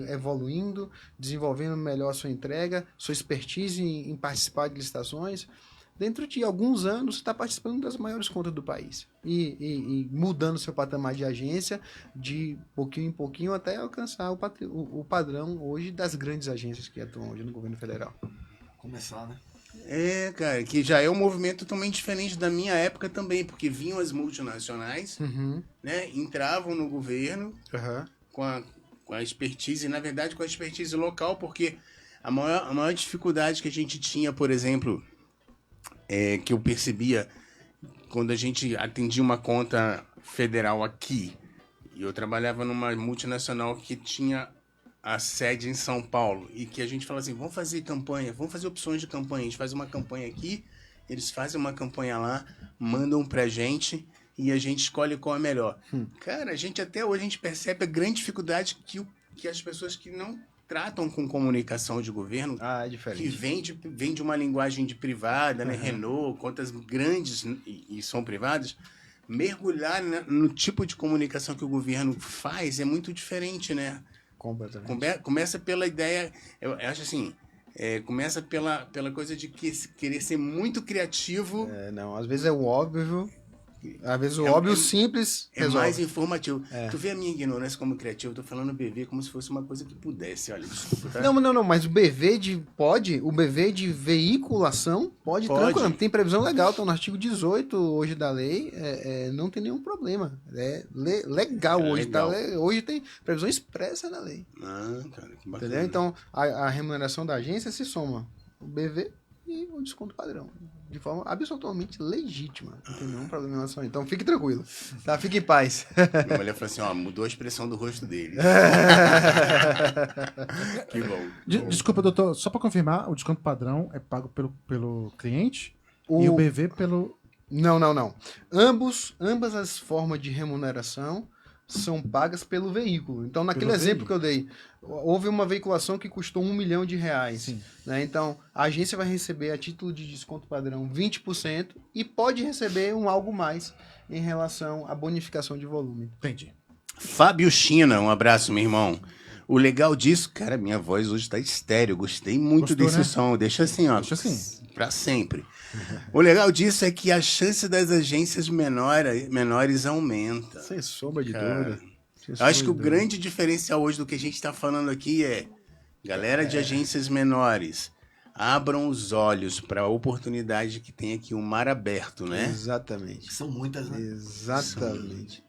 evoluindo, desenvolvendo melhor a sua entrega, sua expertise em participar de licitações. Dentro de alguns anos, você está participando das maiores contas do país. E mudando seu patamar de agência de pouquinho em pouquinho até alcançar o padrão hoje das grandes agências que atuam hoje no governo federal. Começar, né? Cara, que já é um movimento totalmente diferente da minha época também, porque vinham as multinacionais, né? Entravam no governo com a expertise, na verdade com a expertise local, porque a maior dificuldade que a gente tinha, por exemplo... que eu percebia quando a gente atendia uma conta federal aqui, e eu trabalhava numa multinacional que tinha a sede em São Paulo, e que a gente falava assim, vamos fazer campanha, vamos fazer opções de campanha, a gente faz uma campanha aqui, eles fazem uma campanha lá, mandam pra gente, e a gente escolhe qual é melhor. Cara, até hoje a gente percebe a grande dificuldade que as pessoas que não tratam com comunicação de governo, é diferente. Que vem de uma linguagem de privada, né? Renault, contas grandes e são privadas, mergulhar no tipo de comunicação que o governo faz é muito diferente, né? Completamente. Começa pela ideia, eu acho assim, começa pela coisa de querer ser muito criativo. Não, às vezes é o óbvio, às vezes o óbvio simples resolve. Mais informativo. Tu vê a minha ignorância como criativo, eu tô falando BV como se fosse uma coisa que pudesse, olha, desculpa, tá? Não, mas o BV de veiculação pode. Tranquilamente. Tem previsão legal, tá no artigo 18 hoje da lei, não tem nenhum problema. É legal hoje, legal. Hoje tem previsão expressa na lei. Cara, que bacana. Entendeu? Então, a remuneração da agência se soma o BV e o desconto padrão. De forma absolutamente legítima. Não tem nenhum problema em relação a isso. Então, fique tranquilo. Tá? Fique em paz. Minha mulher falou assim, mudou a expressão do rosto dele. Que bom. Desculpa, doutor, só para confirmar, o desconto padrão é pago pelo cliente e o BV pelo... Não. Ambas as formas de remuneração são pagas pelo veículo. Então, naquele exemplo que eu dei, houve uma veiculação que custou R$1 milhão. Né? Então, a agência vai receber, a título de desconto padrão, 20% e pode receber algo mais em relação à bonificação de volume. Entendi. Fábio China, um abraço, meu irmão. O legal disso, cara, minha voz hoje tá estéreo. Gostei muito desse, né, som. Deixa assim, Deixa assim. Pra sempre. O legal disso é que a chance das agências menores aumenta. Sem sombra de dúvida. Eu acho que o grande diferencial hoje do que a gente está falando aqui é, galera de agências menores, abram os olhos para a oportunidade que tem aqui, um mar aberto, né? Exatamente. São muitas, né?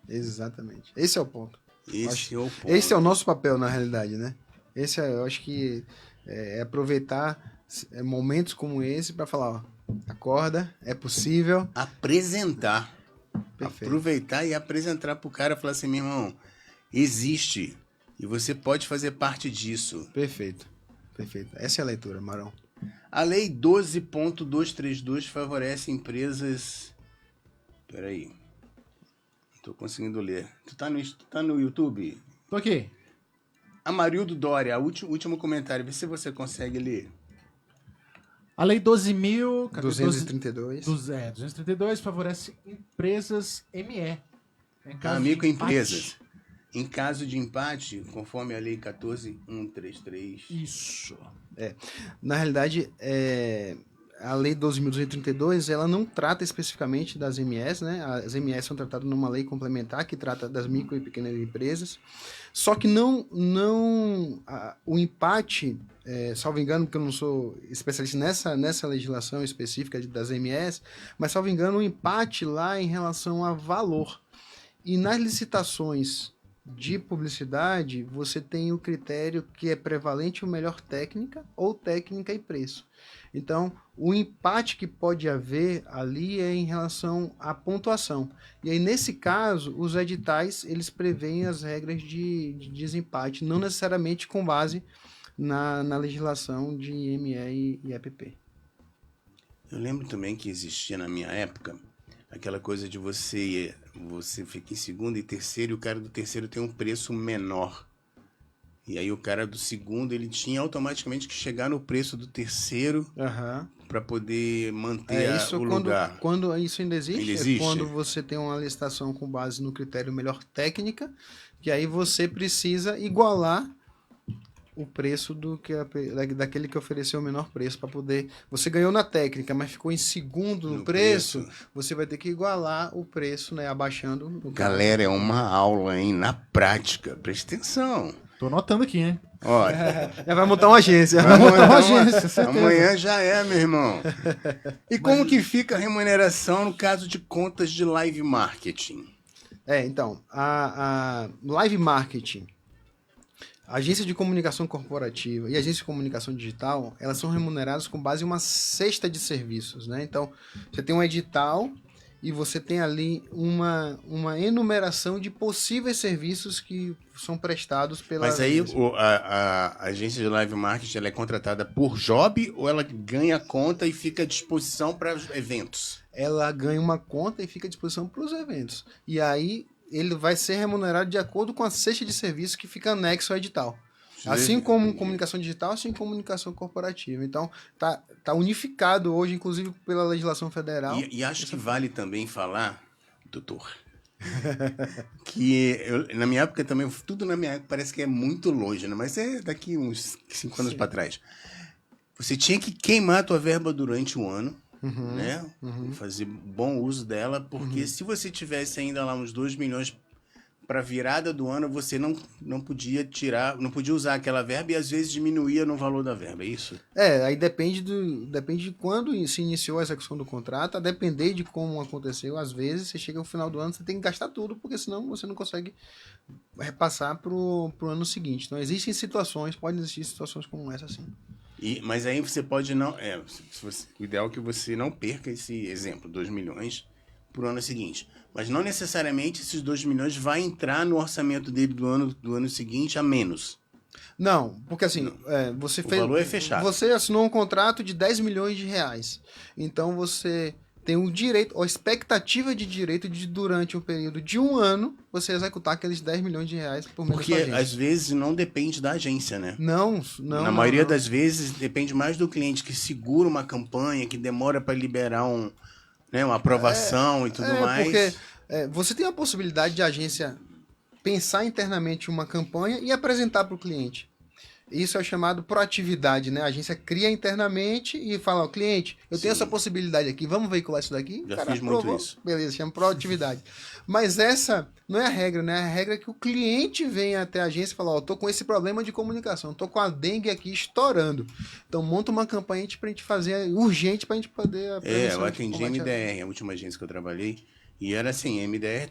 Exatamente. Esse é o ponto. Esse é o nosso papel, na realidade, né? Eu acho que é aproveitar momentos como esse para falar, ó, acorda, é possível. Apresentar. Perfeito. Aproveitar e apresentar pro cara, falar assim, meu irmão, existe e você pode fazer parte disso. Perfeito. Essa é a leitura, Marão. A lei 12.232 favorece empresas... Peraí. Não tô conseguindo ler. Tu tá no YouTube? Tô aqui. Amarildo Dória, último comentário. Vê se você consegue ler. A lei 12.232 232 favorece empresas ME. Microempresas. Em caso de empate, conforme a lei 14.133. Isso. Na realidade, a lei 12.232, ela não trata especificamente das MEs, né? As MEs são tratadas numa lei complementar que trata das micro e pequenas empresas. Só que o empate, salvo engano, porque eu não sou especialista nessa legislação específica das MEs, mas salvo engano, o empate lá em relação a valor. E nas licitações de publicidade, você tem o critério que é prevalente o melhor técnica ou técnica e preço. Então, o empate que pode haver ali é em relação à pontuação. E aí, nesse caso, os editais, eles preveem as regras de desempate, não necessariamente com base na legislação de ME e EPP. Eu lembro também que existia na minha época aquela coisa de você fica em segundo e terceiro e o cara do terceiro tem um preço menor. E aí o cara do segundo, ele tinha automaticamente que chegar no preço do terceiro para poder manter o lugar. Quando isso ainda existe? É quando você tem uma licitação com base no critério melhor técnica, que aí você precisa igualar o preço daquele que ofereceu o menor preço para poder... Você ganhou na técnica, mas ficou em segundo no preço, você vai ter que igualar o preço, né, abaixando... Galera, é uma aula, hein? Na prática. Presta atenção. Tô anotando aqui, hein? Olha, já vai montar uma agência. Amanhã já é, meu irmão. E como que fica a remuneração no caso de contas de live marketing? Então, a live marketing... A agência de comunicação corporativa e a agência de comunicação digital, elas são remuneradas com base em uma cesta de serviços, né? Então, você tem um edital e você tem ali uma enumeração de possíveis serviços que são prestados pela... Mas aí a agência de live marketing, ela é contratada por job ou ela ganha conta e fica à disposição para eventos? Ela ganha uma conta e fica à disposição para os eventos. E aí... ele vai ser remunerado de acordo com a cesta de serviço que fica anexo ao edital. Assim como comunicação digital, assim como comunicação corporativa. Então, tá unificado hoje, inclusive pela legislação federal. E acho que vale também falar, doutor, Que na minha época também, tudo na minha época parece que é muito longe, né? Mas é daqui uns 5 anos para trás. Você tinha que queimar a tua verba durante o ano, né? Fazer bom uso dela, porque se você tivesse ainda lá uns 2 milhões para virada do ano, você não podia tirar, não podia usar aquela verba e às vezes diminuía no valor da verba, é isso? Aí depende de quando se iniciou a execução do contrato, a depender de como aconteceu, às vezes você chega ao final do ano, você tem que gastar tudo, porque senão você não consegue repassar pro ano seguinte. Então podem existir situações como essa, sim. Mas aí você pode não, o ideal é que você não perca esse exemplo, 2 milhões pro ano seguinte. Mas não necessariamente esses 2 milhões vai entrar no orçamento dele do ano seguinte a menos. Não, porque assim, você o valor é fechado. Você assinou um contrato de 10 milhões de reais. Então você tem o direito, a expectativa de direito de, durante um período de 1 ano, você executar aqueles 10 milhões de reais por mês. Porque às vezes não depende da agência, né? Não. Na maioria das vezes depende mais do cliente que segura uma campanha, que demora para liberar uma aprovação e tudo mais. Porque você tem a possibilidade de a agência pensar internamente uma campanha e apresentar para o cliente. Isso é chamado proatividade, né? A agência cria internamente e fala ao cliente, eu tenho essa possibilidade aqui, vamos veicular isso daqui? Já fiz muito isso. Beleza, chama proatividade. Mas essa não é a regra, né? A regra é que o cliente venha até a agência e fala, tô com esse problema de comunicação, tô com a dengue aqui estourando. Então monta uma campanha pra gente fazer urgente pra gente poder... Eu atendi a MDR, a última agência que eu trabalhei. E era assim, MDR,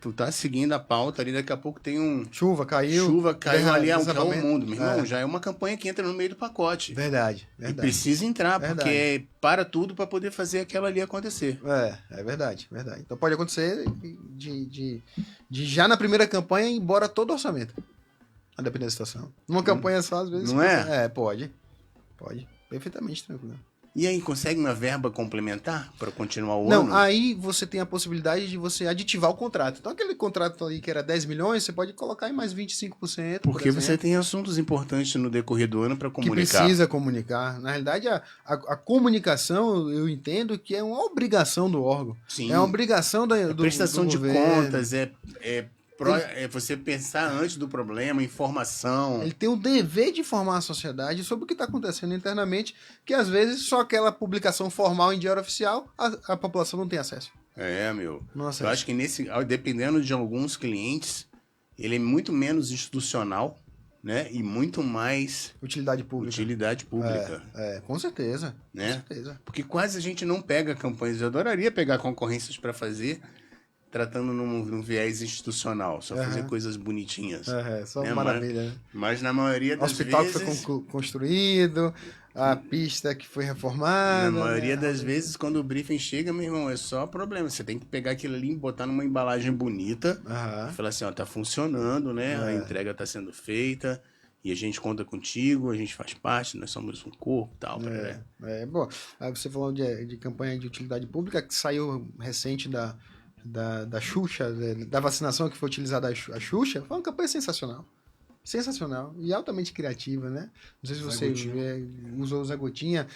tu tá seguindo a pauta ali, daqui a pouco tem Chuva caiu ali, é o mundo, meu irmão. Já é uma campanha que entra no meio do pacote. Verdade. E precisa entrar, porque para tudo para poder fazer aquela ali acontecer. É verdade. Então pode acontecer de já na primeira campanha ir embora todo o orçamento. A depender da situação. Numa campanha só, às vezes... Não é? Pode. Perfeitamente tranquilo. E aí, consegue uma verba complementar para continuar o ano? Não, aí você tem a possibilidade de você aditivar o contrato. Então, aquele contrato ali que era 10 milhões, você pode colocar em mais 25%. Porque você tem assuntos importantes no decorrer do ano para comunicar. Que precisa comunicar. Na realidade, a comunicação, eu entendo que é uma obrigação do órgão. Sim. É uma obrigação do prestação de governo. contas, você pensar antes do problema, informação. Ele tem o dever de informar a sociedade sobre o que está acontecendo internamente, que às vezes só aquela publicação formal em diário oficial, a população não tem acesso. Eu acho que dependendo de alguns clientes, ele é muito menos institucional, né? E muito mais... Utilidade pública. Com certeza. Né? Com certeza. Porque quase a gente não pega campanhas. Eu adoraria pegar concorrências para fazer... tratando num viés institucional, só fazer coisas bonitinhas. Só maravilha, né? Mas na maioria das vezes... O hospital que foi construído, a pista que foi reformada... Na maioria das vezes, quando o briefing chega, meu irmão, é só problema. Você tem que pegar aquilo ali e botar numa embalagem bonita, e falar assim, tá funcionando, né? A entrega tá sendo feita, e a gente conta contigo, a gente faz parte, nós somos um corpo e tal. Bom, aí você falou de campanha de utilidade pública, que saiu recente da Xuxa, da vacinação que foi utilizada a Xuxa, foi uma campanha sensacional. Sensacional e altamente criativa, né? Não sei se você usou o Zé Gotinha,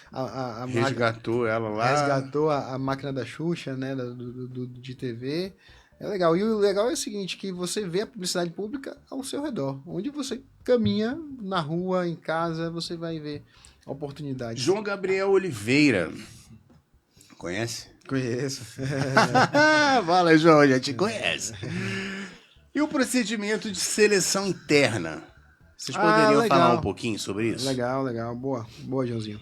resgatou ela lá. Resgatou a máquina da Xuxa, né? De TV. É legal. E o legal é o seguinte, que você vê a publicidade pública ao seu redor. Onde você caminha, na rua, em casa, você vai ver a oportunidade. João Gabriel Oliveira. Conhece? Conheço. Fala, João, já te conhece. E o procedimento de seleção interna? Vocês poderiam falar um pouquinho sobre isso? Legal. Boa, Joãozinho.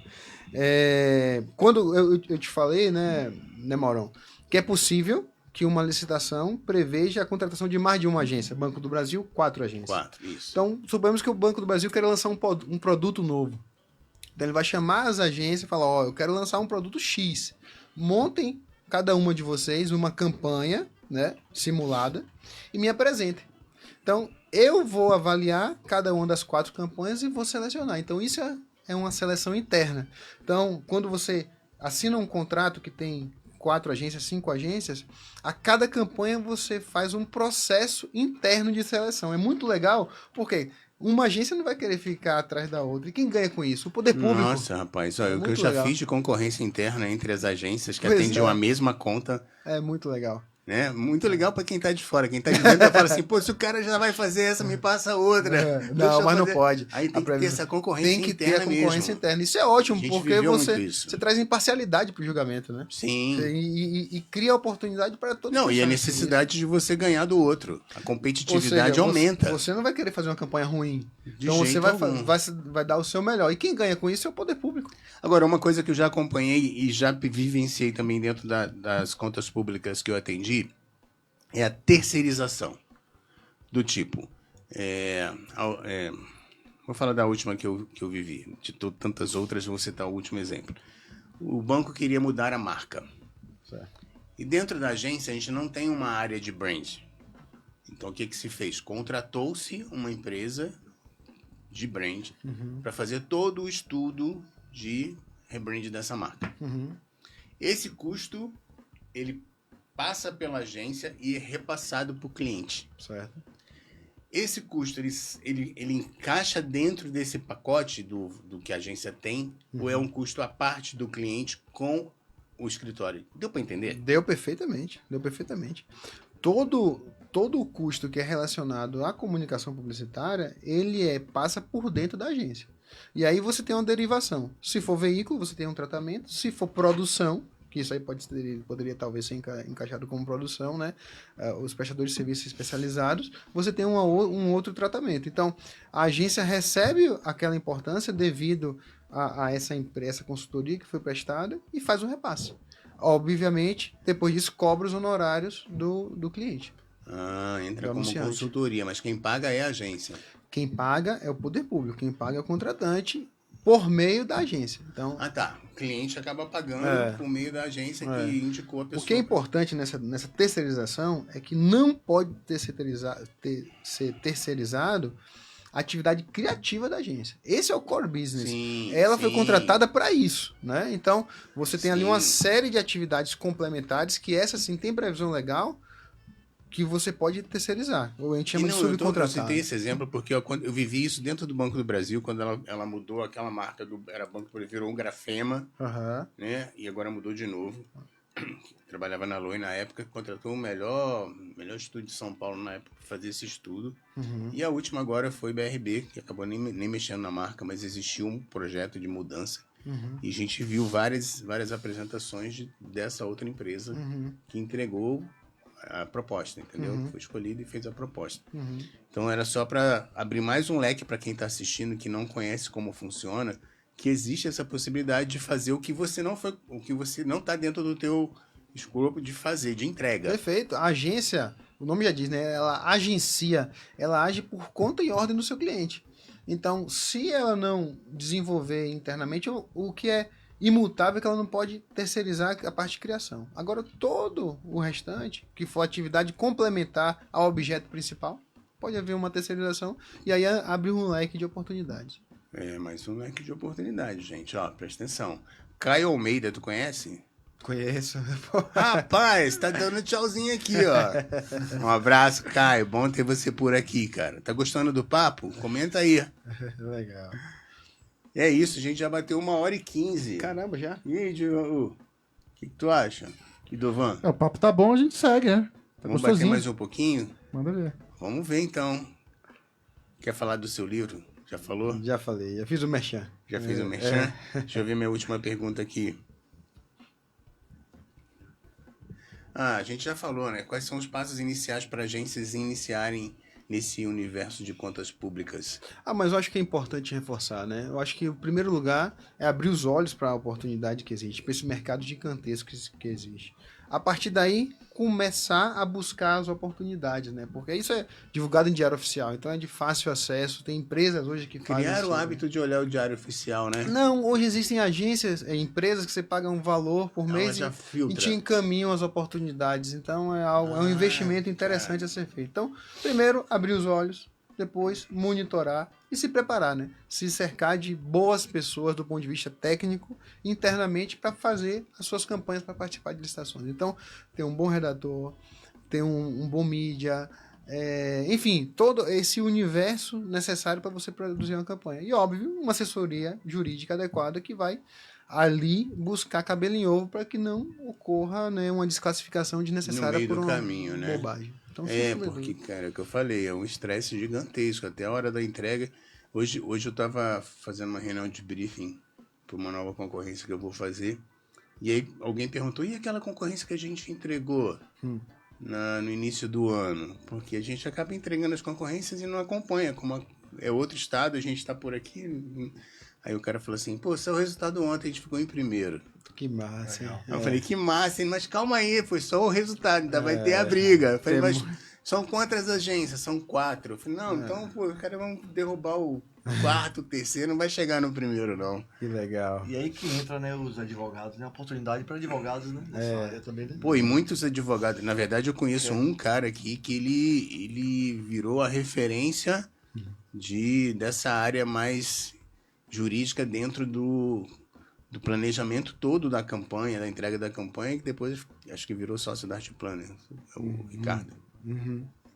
Quando eu te falei, né, Maurão, que é possível que uma licitação preveja a contratação de mais de uma agência. Banco do Brasil, 4 agências. 4, isso. Então, suponhamos que o Banco do Brasil quer lançar um produto novo. Então, ele vai chamar as agências e falar, eu quero lançar um produto X. Montem, cada uma de vocês, uma campanha, né, simulada e me apresentem. Então, eu vou avaliar cada uma das 4 campanhas e vou selecionar. Então, isso é uma seleção interna. Então, quando você assina um contrato que tem 4 agências, 5 agências, a cada campanha você faz um processo interno de seleção. É muito legal, porque uma agência não vai querer ficar atrás da outra. E quem ganha com isso? O poder público. Nossa, rapaz, o que eu já fiz de concorrência interna entre as agências que atendiam a mesma conta. É muito legal. Né? Muito legal para quem tá de fora. Quem tá de dentro fala assim, pô, se o cara já vai fazer essa, me passa outra. Não, mas não pode. Aí tem que ter essa concorrência interna. Tem que ter a concorrência interna. Isso é ótimo, porque você traz imparcialidade pro julgamento, né? Sim. E cria oportunidade para todos. Não, e a necessidade de você ganhar do outro. A competitividade aumenta. Você não vai querer fazer uma campanha ruim. Então você vai dar o seu melhor. E quem ganha com isso é o poder público. Agora, uma coisa que eu já acompanhei e já vivenciei também dentro das contas públicas que eu atendi é a terceirização. Do tipo, vou falar da última que eu vivi. De tantas outras, vou citar o último exemplo. O banco queria mudar a marca. Certo. E dentro da agência, a gente não tem uma área de brand. Então, o que se fez? Contratou-se uma empresa de brand para fazer todo o estudo de rebrand dessa marca. Esse custo, ele passa pela agência e é repassado para o cliente. Certo. Esse custo, ele encaixa dentro desse pacote do que a agência tem, ou é um custo à parte do cliente com o escritório? Deu para entender? Deu perfeitamente. Todo o custo que é relacionado à comunicação publicitária, ele passa por dentro da agência. E aí você tem uma derivação. Se for veículo, você tem um tratamento. Se for produção, que isso aí poderia talvez ser encaixado como produção, né? Os prestadores de serviços especializados, você tem um outro tratamento. Então, a agência recebe aquela importância devido a essa consultoria que foi prestada e faz um repasse. Obviamente, depois disso, cobra os honorários do cliente. Entra como consultoria, mas quem paga é a agência. Quem paga é o poder público, quem paga é o contratante por meio da agência. Então, o cliente acaba pagando por meio da agência que indicou a pessoa. O que é importante nessa terceirização é que não pode ser terceirizado a atividade criativa da agência. Esse é o core business. Ela foi contratada para isso, né? Então, você tem ali uma série de atividades complementares que essa sim tem previsão legal que você pode terceirizar. Ou a gente chama de subcontratado. Eu citei esse exemplo porque eu vivi isso dentro do Banco do Brasil, quando ela mudou aquela marca, era Banco do Brasil, virou um Grafema, né? E agora mudou de novo. Trabalhava na Loi na época, contratou o melhor estúdio de São Paulo na época para fazer esse estudo. E a última agora foi BRB, que acabou nem mexendo na marca, mas existiu um projeto de mudança. E a gente viu várias apresentações dessa outra empresa que entregou a proposta, entendeu? Foi escolhido e fez a proposta. Então era só para abrir mais um leque para quem está assistindo que não conhece como funciona, que existe essa possibilidade de fazer o que você não está dentro do teu escopo de fazer, de entrega. Perfeito. A agência, o nome já diz, né? Ela agencia, ela age por conta e ordem do seu cliente. Então, se ela não desenvolver internamente, o que é imutável é que ela não pode terceirizar a parte de criação. Agora, todo o restante, que for atividade complementar ao objeto principal, pode haver uma terceirização e aí abre um leque de oportunidades. Mais um leque de oportunidades, gente. Ó, presta atenção. Caio Almeida, tu conhece? Conheço. Rapaz, tá dando tchauzinho aqui, ó. Um abraço, Caio. Bom ter você por aqui, cara. Tá gostando do papo? Comenta aí. Legal. É isso, a gente já bateu 1h15. Caramba, já? E aí, Diogo? O que tu acha? Dovan? O papo tá bom, a gente segue, né? Tá Vamos gostosinho. bater mais um pouquinho? Manda ver. Vamos ver, então. Quer falar do seu livro? Já falou? Já falei, já fiz o merchan. Já fez o merchan? Deixa eu ver minha última pergunta aqui. A gente já falou, né? Quais são os passos iniciais para agências iniciarem nesse universo de contas públicas? Mas eu acho que é importante reforçar, né? Eu acho que o primeiro lugar é abrir os olhos para a oportunidade que existe, para esse mercado gigantesco que existe. A partir daí, começar a buscar as oportunidades, né? Porque isso é divulgado em diário oficial, então é de fácil acesso. Tem empresas hoje que fazem Criaram o hábito de olhar o diário oficial, né? Não, hoje existem agências, empresas que você paga um valor por mês e te encaminham as oportunidades. Então é um investimento interessante a ser feito. Então, primeiro, abrir os olhos, depois monitorar e se preparar, né? Se cercar de boas pessoas do ponto de vista técnico internamente para fazer as suas campanhas para participar de licitações. Então, ter um bom redator, ter um bom mídia, enfim, todo esse universo necessário para você produzir uma campanha. E, óbvio, uma assessoria jurídica adequada que vai ali buscar cabelo em ovo para que não ocorra, né, uma desclassificação desnecessária meio por do uma caminho, né? bobagem. Então, Porque, cara, é o que eu falei, é um estresse gigantesco. Até a hora da entrega. Hoje eu tava fazendo uma reunião de briefing para uma nova concorrência que eu vou fazer. E aí alguém perguntou, e aquela concorrência que a gente entregou no início do ano? Porque a gente acaba entregando as concorrências e não acompanha. Como é outro estado, a gente está por aqui. Aí o cara falou assim, pô, seu resultado ontem, a gente ficou em primeiro. Que massa, hein? Eu falei, que massa, hein? Mas calma aí, foi só o resultado, ainda vai ter a briga. Eu falei, mas são quantas agências? São 4. Eu falei, não, então, pô, os caras vão derrubar o quarto, o terceiro, não vai chegar no primeiro, não. Que legal. E aí que entra, né, os advogados, né? Oportunidade para advogados, né? Nessa área também, né? Pô, e muitos advogados. Na verdade, eu conheço um cara aqui que ele virou a referência dessa área mais jurídica dentro do planejamento todo da campanha, da entrega da campanha, que depois acho que virou sócio da Arte Planner, o Ricardo.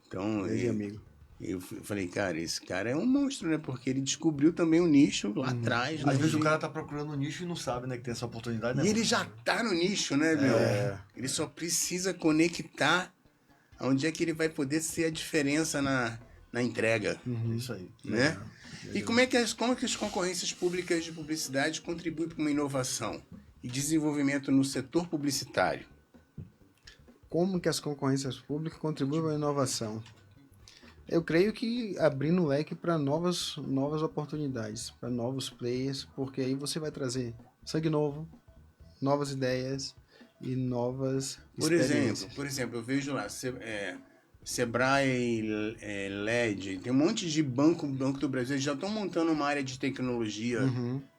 Então, amigo. Eu falei, cara, esse cara é um monstro, né? Porque ele descobriu também um nicho lá atrás. Às vezes o cara tá procurando um nicho e não sabe, né, que tem essa oportunidade, né? E ele já tá no nicho, né, meu? Ele só precisa conectar onde é que ele vai poder ser a diferença na entrega. Isso aí. Né? E como é que as concorrências públicas de publicidade contribuem para uma inovação e desenvolvimento no setor publicitário? Como que as concorrências públicas contribuem para a inovação? Eu creio que abrindo o leque para novas oportunidades, para novos players, porque aí você vai trazer sangue novo, novas ideias e novas experiências. Por exemplo, eu vejo lá, Sebrae, LED, tem um monte de banco do Brasil, eles já estão montando uma área de tecnologia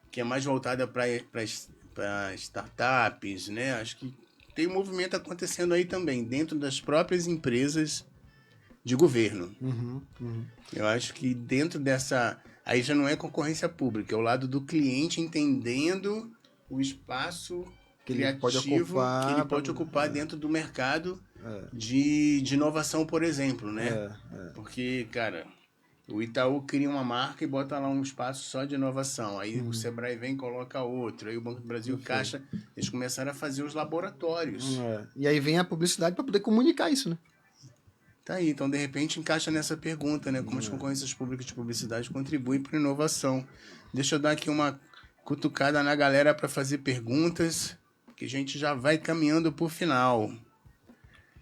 que é mais voltada para startups, né? Acho que tem um movimento acontecendo aí também, dentro das próprias empresas de governo. Eu acho que dentro dessa... Aí já não é concorrência pública, é o lado do cliente entendendo o espaço que criativo que ele pode ocupar dentro do mercado de inovação, por exemplo, né? Porque, cara, o Itaú cria uma marca e bota lá um espaço só de inovação. Aí o Sebrae vem e coloca outro. Aí o Banco do Brasil Caixa, eles começaram a fazer os laboratórios. E aí vem a publicidade para poder comunicar isso, né? Tá aí, então de repente encaixa nessa pergunta, né? Como as concorrências públicas de publicidade contribuem para a inovação. Deixa eu dar aqui uma cutucada na galera para fazer perguntas, que a gente já vai caminhando para o final.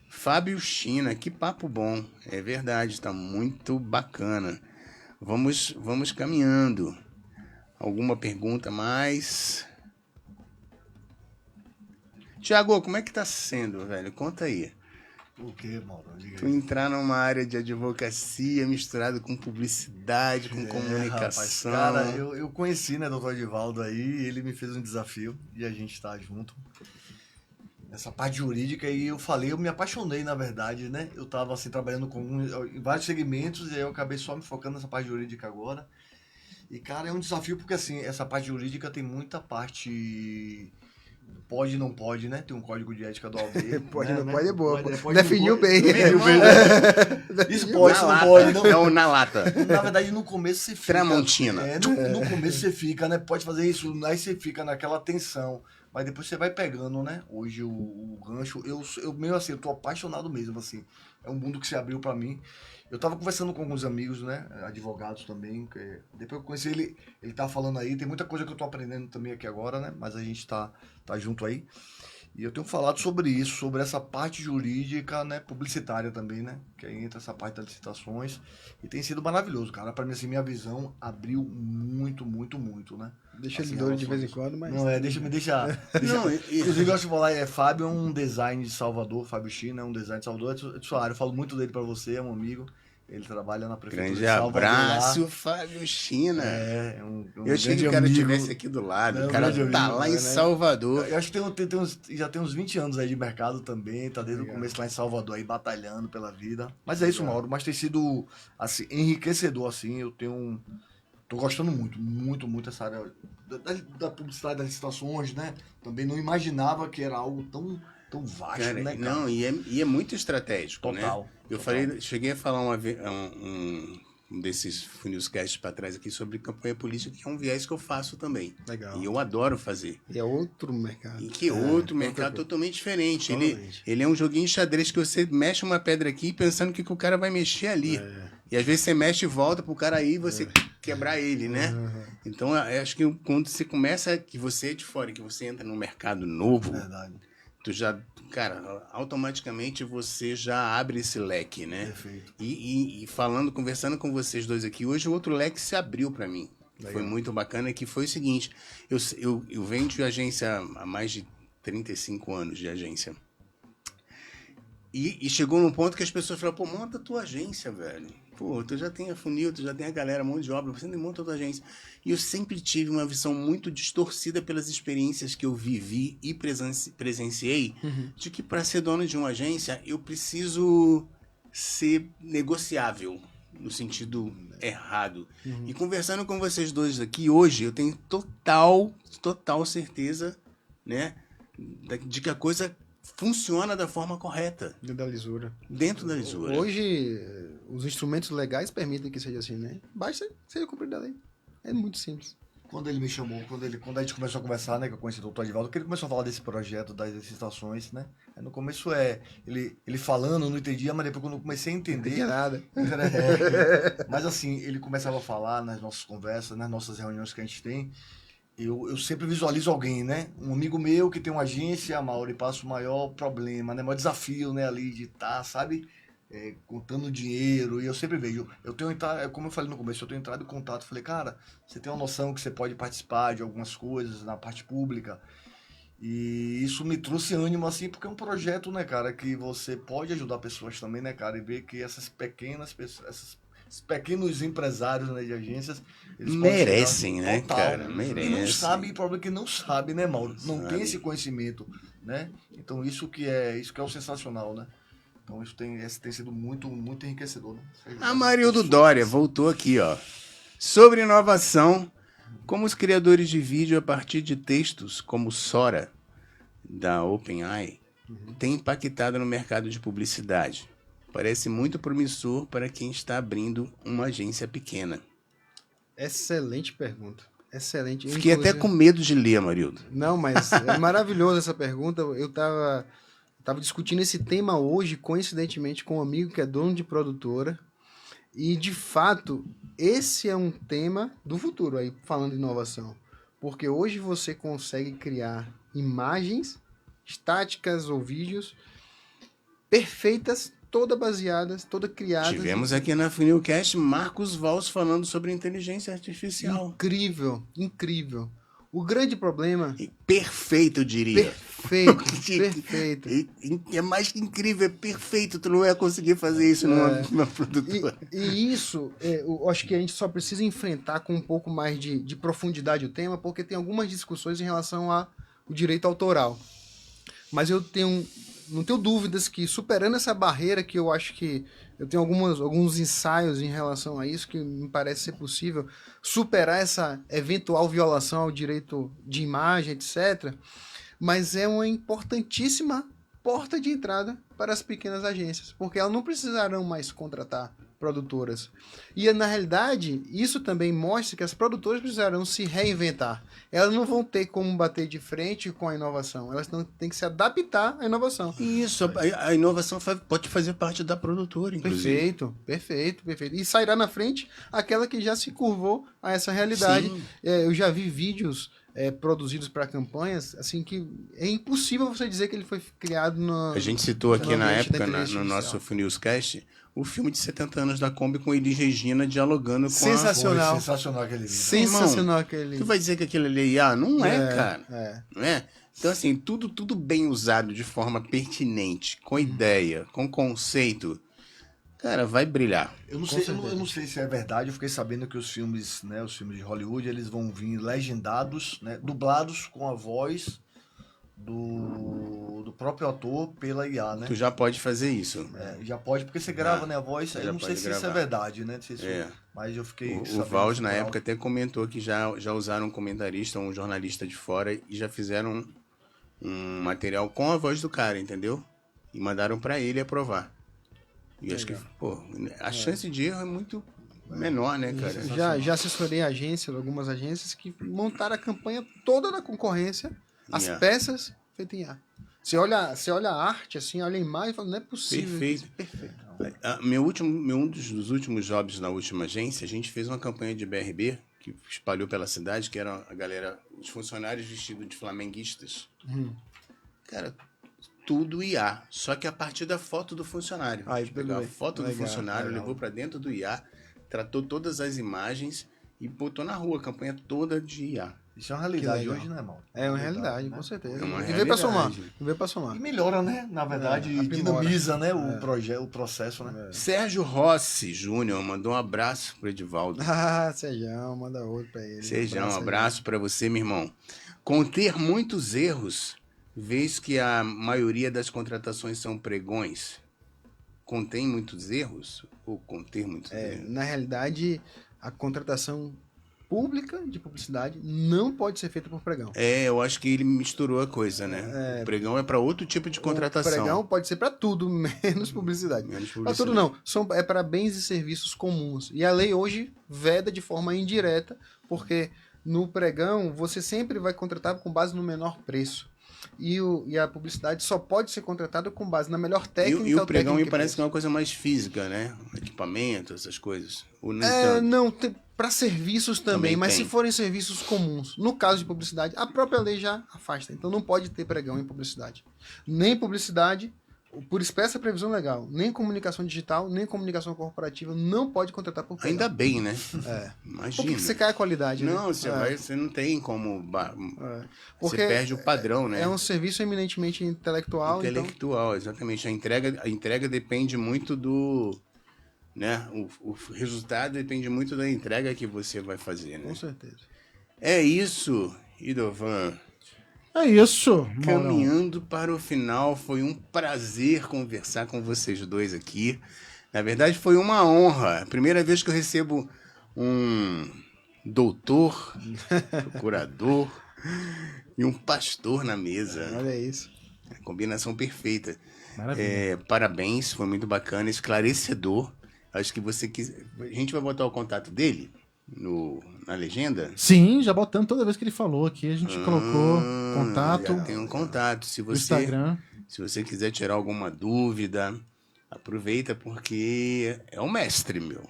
Fábio China, que papo bom. É verdade, está muito bacana. Vamos caminhando. Alguma pergunta mais? Tiago, como é que tá sendo, velho? Conta aí. O que, Mauro? Tu entrar numa área de advocacia misturado com publicidade, com comunicação. Rapaz, cara, eu conheci, né, doutor Edivaldo aí, ele me fez um desafio e a gente tá junto nessa parte jurídica e eu me apaixonei, na verdade, né? Eu tava assim trabalhando em vários segmentos e aí eu acabei só me focando nessa parte jurídica agora. E, cara, é um desafio porque, assim, essa parte jurídica tem muita parte... Pode e não pode, né? Tem um código de ética do AOB. Pode, né? não pode, é boa. Definiu bem. Definiu bem, né? Isso pode, isso não pode. Não. É o na lata. Na verdade, no começo você fica... Tramontina. No começo você fica, né? Pode fazer isso, aí você fica naquela tensão. Mas depois você vai pegando, né? Hoje o gancho... Eu meio assim, eu tô apaixonado mesmo, assim. É um mundo que se abriu pra mim. Eu tava conversando com alguns amigos, né? Advogados também. Depois que eu conheci ele tá falando aí. Tem muita coisa que eu tô aprendendo também aqui agora, né? Mas a gente tá junto aí. E eu tenho falado sobre isso, sobre essa parte jurídica, né? Publicitária também, né? Que aí entra essa parte das licitações. E tem sido maravilhoso, cara. Pra mim, assim, minha visão abriu muito, muito, muito, né? Deixa assim, ele doido de vez em quando, mas... Não, me deixa... Inclusive, eu gosto de falar, Fábio é um design de Salvador, Fábio China é um design de Salvador, é de sua área. Eu falo muito dele pra você, é um amigo. Ele trabalha na prefeitura grande de Salvador. Abraço, lá. Fábio China. Eu achei que o cara estivesse aqui do lado. O cara tá lá em Salvador. Eu acho que já tem uns 20 anos aí de mercado também. Tá desde o começo lá em Salvador aí, batalhando pela vida. Mas é isso, Mauro. Mas tem sido assim, enriquecedor, assim. Tô gostando muito, muito, muito dessa área da publicidade, das licitações, né? Também não imaginava que era algo tão vasto, cara, né, cara? Não, e é muito estratégico, Total. né? Cheguei a falar desses Funilscast para trás aqui sobre campanha política, que é um viés que eu faço também. Legal. E eu adoro fazer. E é outro mercado. E que outro mercado totalmente diferente. Ele é um joguinho de xadrez que você mexe uma pedra aqui pensando que o cara vai mexer ali. E às vezes você mexe e volta pro cara aí e você quebrar ele, né? Então, eu acho que quando você começa, que você é de fora, que você entra num mercado novo, tu já, cara, automaticamente você já abre esse leque, né? Perfeito. E conversando com vocês dois aqui, hoje o outro leque se abriu para mim. Legal. Foi muito bacana, que foi o seguinte, eu venho de agência há mais de 35 anos de agência. E chegou num ponto que as pessoas falaram, pô, monta a tua agência, velho. Pô, tu já tem a Funil, tu já tem a galera, mão de obra, você nem monta a tua agência. E eu sempre tive uma visão muito distorcida pelas experiências que eu vivi e presenciei, de que para ser dono de uma agência, eu preciso ser negociável, no sentido errado. E conversando com vocês dois aqui hoje, eu tenho total certeza, né, de que a coisa funciona da forma correta. Dentro da lisura. Dentro da lisura. Hoje, os instrumentos legais permitem que seja assim, né? Basta ser cumprido da lei. É muito simples. Quando ele me chamou, quando a gente começou a conversar, né, que eu conheci o doutor Edivaldo, que ele começou a falar desse projeto das licitações, né? Aí no começo ele falando, eu não entendia, mas depois quando eu comecei a entender... Não nada. Mas assim, ele começava a falar nas nossas conversas, nas nossas reuniões que a gente tem, eu sempre visualizo alguém, né? Um amigo meu que tem uma agência, a Mauro, e passa o maior problema, né? O maior desafio, né? Ali de estar, sabe? Contando dinheiro. E eu sempre vejo, como eu falei no começo, eu tenho entrado em contato. Falei, cara, você tem uma noção que você pode participar de algumas coisas na parte pública? E isso me trouxe ânimo, assim, porque é um projeto, né, cara, que você pode ajudar pessoas também, né, cara? E ver que essas pequenas pessoas, esses pequenos empresários, né, de agências, eles merecem, né, total, cara? Merecem. E não sabe, o problema é que não sabe, né, Mauro? Não tem esse conhecimento, né? Então isso que é o sensacional, né? Então isso tem sido muito, muito enriquecedor, né? Amarildo Dória voltou aqui, ó. Sobre inovação, como os criadores de vídeo a partir de textos como Sora, da OpenAI, têm impactado no mercado de publicidade. Parece muito promissor para quem está abrindo uma agência pequena. Excelente pergunta. Excelente. Fiquei até com medo de ler, Amarildo. Não, mas é maravilhosa essa pergunta. Eu tava discutindo esse tema hoje, coincidentemente, com um amigo que é dono de produtora. E, de fato, esse é um tema do futuro, aí falando de inovação. Porque hoje você consegue criar imagens estáticas ou vídeos perfeitas, todas baseadas, todas criadas. Tivemos aqui na Funilcast Marcos Valls falando sobre inteligência artificial. Incrível, incrível. O grande problema... Perfeito, eu diria. Perfeito. É mais que incrível, é perfeito. Tu não ia conseguir fazer isso numa produtora. E isso, eu acho que a gente só precisa enfrentar com um pouco mais de profundidade o tema, porque tem algumas discussões em relação ao direito autoral. Mas eu não tenho dúvidas que, superando essa barreira, que eu acho que eu tenho alguns ensaios em relação a isso, que me parece ser possível superar essa eventual violação ao direito de imagem, etc. Mas é uma importantíssima porta de entrada para as pequenas agências, porque elas não precisarão mais contratar produtoras. E, na realidade, isso também mostra que as produtoras precisarão se reinventar. Elas não vão ter como bater de frente com a inovação. Elas têm que se adaptar à inovação. Isso, a inovação pode fazer parte da produtora, inclusive. Perfeito. E sairá na frente aquela que já se curvou a essa realidade. Eu já vi vídeos produzidos para campanhas, assim, que é impossível você dizer que ele foi criado no... A gente citou aqui na época, no nosso Funilscast, o filme de 70 anos da Kombi com Elis Regina dialogando com Sensacional. Sensacional aquele vídeo. Sensacional aquele vídeo. Tu vai dizer que aquele ali é IA? Não é, cara. Não é? Então, assim, tudo bem usado de forma pertinente, com ideia, com conceito, cara, vai brilhar. Eu não sei se é verdade, eu fiquei sabendo que os filmes, né, os filmes de Hollywood, eles vão vir legendados, né, dublados com a voz do próprio ator pela IA, né? Tu já pode fazer isso. Já pode, porque você grava, né, a voz. Eu não sei se isso é verdade, né? Não sei se mas eu fiquei O Valls, na época, até comentou que já usaram um comentarista, um jornalista de fora e já fizeram um material com a voz do cara, entendeu? E mandaram pra ele aprovar. E acho que, a chance de erro é muito menor, né, cara? Já assessorei algumas agências que montaram a campanha toda da concorrência, as peças feitas em IA. Você olha a arte, assim, olha a imagem e fala, não é possível. Perfeito. Um dos últimos jobs na última agência, a gente fez uma campanha de BRB que espalhou pela cidade, que era a galera, os funcionários vestidos de flamenguistas. Cara, tudo IA, só que a partir da foto do funcionário. A gente pegou a foto do funcionário, levou para dentro do IA, tratou todas as imagens e botou na rua a campanha toda de IA. Isso é uma realidade hoje, né, irmão? É uma realidade, com certeza. E veio pra somar. E melhora, né? Na verdade, dinamiza, né? O processo, né? Sérgio Rossi Júnior mandou um abraço pro Edivaldo. Sérgio, manda outro pra ele. Sérgio, um abraço pra você, meu irmão. Conter muitos erros, vez que a maioria das contratações são pregões. Contém muitos erros? Ou conter muitos erros? Na realidade, a contratação pública de publicidade não pode ser feita por pregão. Eu acho que ele misturou a coisa, né? O pregão é para outro tipo de contratação. O pregão pode ser para tudo, menos publicidade. Para tudo não. É para bens e serviços comuns. E a lei hoje veda de forma indireta, porque no pregão você sempre vai contratar com base no menor preço. E a publicidade só pode ser contratada com base na melhor técnica. E o pregão me parece que é uma coisa mais física, né? Equipamento, essas coisas. Para serviços também, mas se forem serviços comuns. No caso de publicidade, a própria lei já afasta. Então não pode ter pregão em publicidade. Nem publicidade, por expressa previsão legal, nem comunicação digital, nem comunicação corporativa não pode contratar por pregão. Ainda bem, né? Imagina. Porque você cai a qualidade, né? Não, você não tem como... Você perde o padrão, né? É um serviço eminentemente intelectual. Intelectual, exatamente. A entrega depende muito do... Né? O resultado depende muito da entrega que você vai fazer, né? Com certeza. É isso, Idovan. É isso, Caminhando para o final, foi um prazer conversar com vocês dois aqui. Na verdade, foi uma honra. Primeira vez que eu recebo um doutor, procurador e um pastor na mesa. Olha isso. Combinação perfeita. Maravilha. Parabéns, foi muito bacana, esclarecedor. Acho que você quis... A gente vai botar o contato dele na legenda? Sim, já botando toda vez que ele falou aqui, a gente colocou contato. Já tem um contato. Instagram. Se você quiser tirar alguma dúvida, aproveita, porque é um mestre, meu.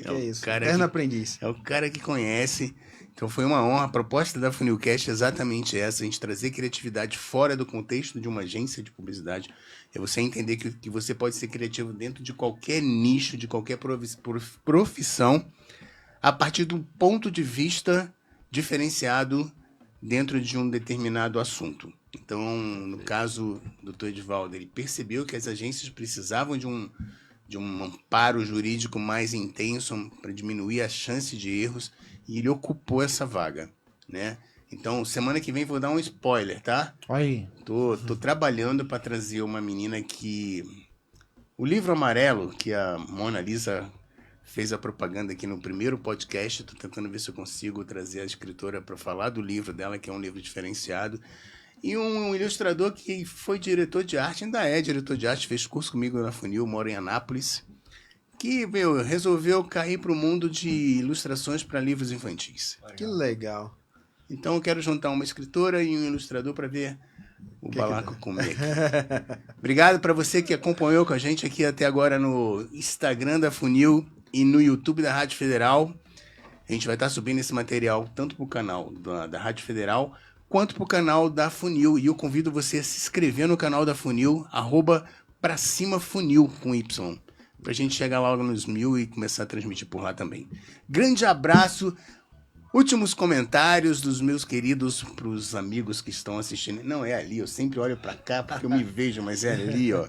É isso, eterno aprendiz. É o cara que conhece. Então foi uma honra. A proposta da Funilcast é exatamente essa, a gente trazer criatividade fora do contexto de uma agência de publicidade. É você entender que você pode ser criativo dentro de qualquer nicho, de qualquer profissão, a partir de um ponto de vista diferenciado dentro de um determinado assunto. Então, no caso do Dr. Edivaldo, ele percebeu que as agências precisavam de um amparo jurídico mais intenso para diminuir a chance de erros, e ele ocupou essa vaga, né? Então, semana que vem vou dar um spoiler, tá? Aí. Tô trabalhando para trazer uma menina que... O livro amarelo, que a Mona Lisa fez a propaganda aqui no primeiro podcast, tô tentando ver se eu consigo trazer a escritora para falar do livro dela, que é um livro diferenciado. E um ilustrador que foi diretor de arte, ainda é diretor de arte, fez curso comigo na Funil, mora em Anápolis, que, resolveu cair para o mundo de ilustrações para livros infantis. Que legal. Então eu quero juntar uma escritora e um ilustrador para ver o balaco comer. Obrigado para você que acompanhou com a gente aqui até agora no Instagram da Funil e no YouTube da Rádio Federal. A gente vai estar subindo esse material tanto para o canal da Rádio Federal quanto para o canal da Funil. E eu convido você a se inscrever no canal da Funil, @pracimafunil com Y, pra gente chegar logo nos 1000 e começar a transmitir por lá também. Grande abraço. Últimos comentários dos meus queridos pros amigos que estão assistindo. Não, é ali, eu sempre olho pra cá porque eu me vejo, mas é ali, ó.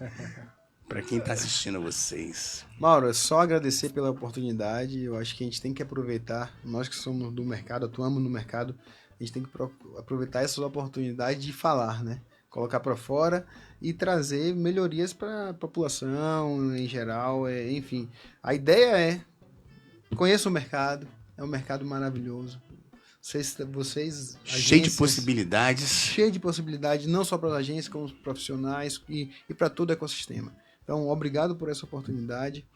Pra quem tá assistindo vocês. Mauro, é só agradecer pela oportunidade. Eu acho que a gente tem que aproveitar, nós que somos do mercado, atuamos no mercado, a gente tem que aproveitar essas oportunidades de falar, né? Colocar para fora e trazer melhorias para a população em geral, enfim. A ideia é conheça o mercado, é um mercado maravilhoso. Vocês cheio de possibilidades. Cheio de possibilidades, não só para as agências, como para os profissionais e para todo o ecossistema. Então, obrigado por essa oportunidade.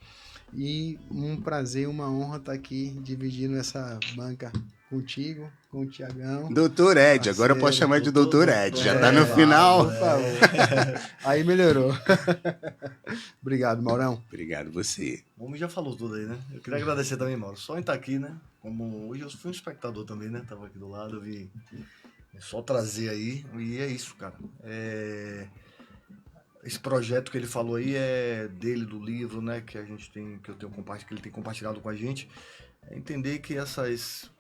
E um prazer, uma honra estar aqui dividindo essa banca contigo, com o Tiagão. Doutor Ed, agora eu posso chamar de Doutor Ed, já tá no final. Por favor. Aí melhorou. Obrigado, Maurão. Obrigado você. O homem já falou tudo aí, né? Eu queria agradecer também, Mauro. Só em estar aqui, né? Como hoje eu fui um espectador também, né? Tava aqui do lado, eu vi só trazer aí. E é isso, cara. Esse projeto que ele falou aí é dele, do livro, né? Que a gente tem, que ele tem compartilhado com a gente. É entender que essas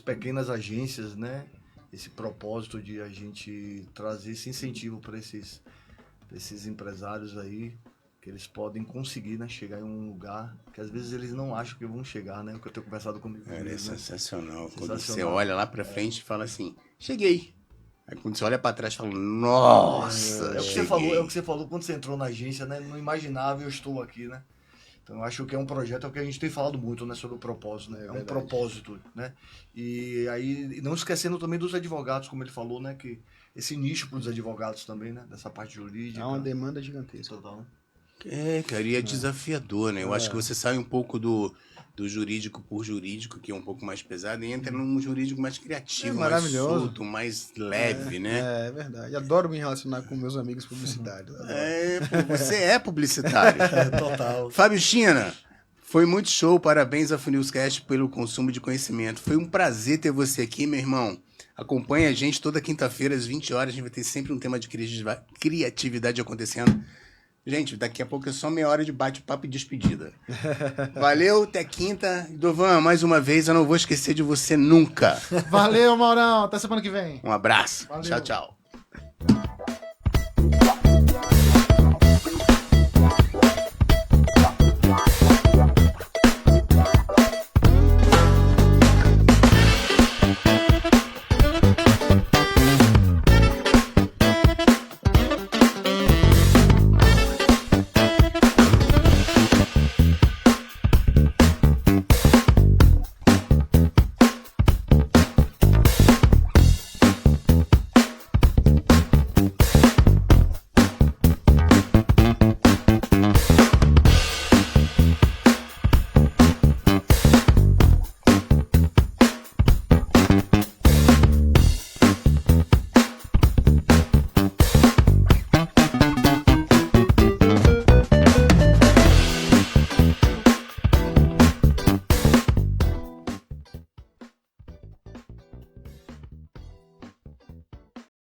pequenas agências, né? Esse propósito de a gente trazer esse incentivo para esses empresários aí, que eles podem conseguir, né, chegar em um lugar que às vezes eles não acham que vão chegar, né? O que eu tenho conversado comigo. É sensacional. Né? Quando você olha lá pra frente e fala assim, cheguei. Aí quando você olha pra trás, fala, nossa, é o que você falou quando você entrou na agência, né? Não imaginava, eu estou aqui, né? Então eu acho que é um projeto, é o que a gente tem falado muito, né, sobre o propósito, né? É um propósito, né? E aí, não esquecendo também dos advogados, como ele falou, né? Que esse nicho para os advogados também, né? Dessa parte jurídica. Há uma demanda gigantesca. Total. Cara, e é desafiador, né? Eu acho que você sai um pouco do jurídico por jurídico, que é um pouco mais pesado, e entra num jurídico mais criativo, mais solto, mais leve, né? É verdade. Adoro me relacionar com meus amigos publicitários. Você é publicitário. Total. Fábio China, foi muito show. Parabéns a Funilscast pelo consumo de conhecimento. Foi um prazer ter você aqui, meu irmão. Acompanhe a gente toda quinta-feira, às 20 horas. A gente vai ter sempre um tema de criatividade acontecendo. Gente, daqui a pouco é só meia hora de bate-papo e despedida. Valeu, até quinta. Dovan, mais uma vez, eu não vou esquecer de você nunca. Valeu, Maurão. Até semana que vem. Um abraço. Valeu. Tchau, tchau.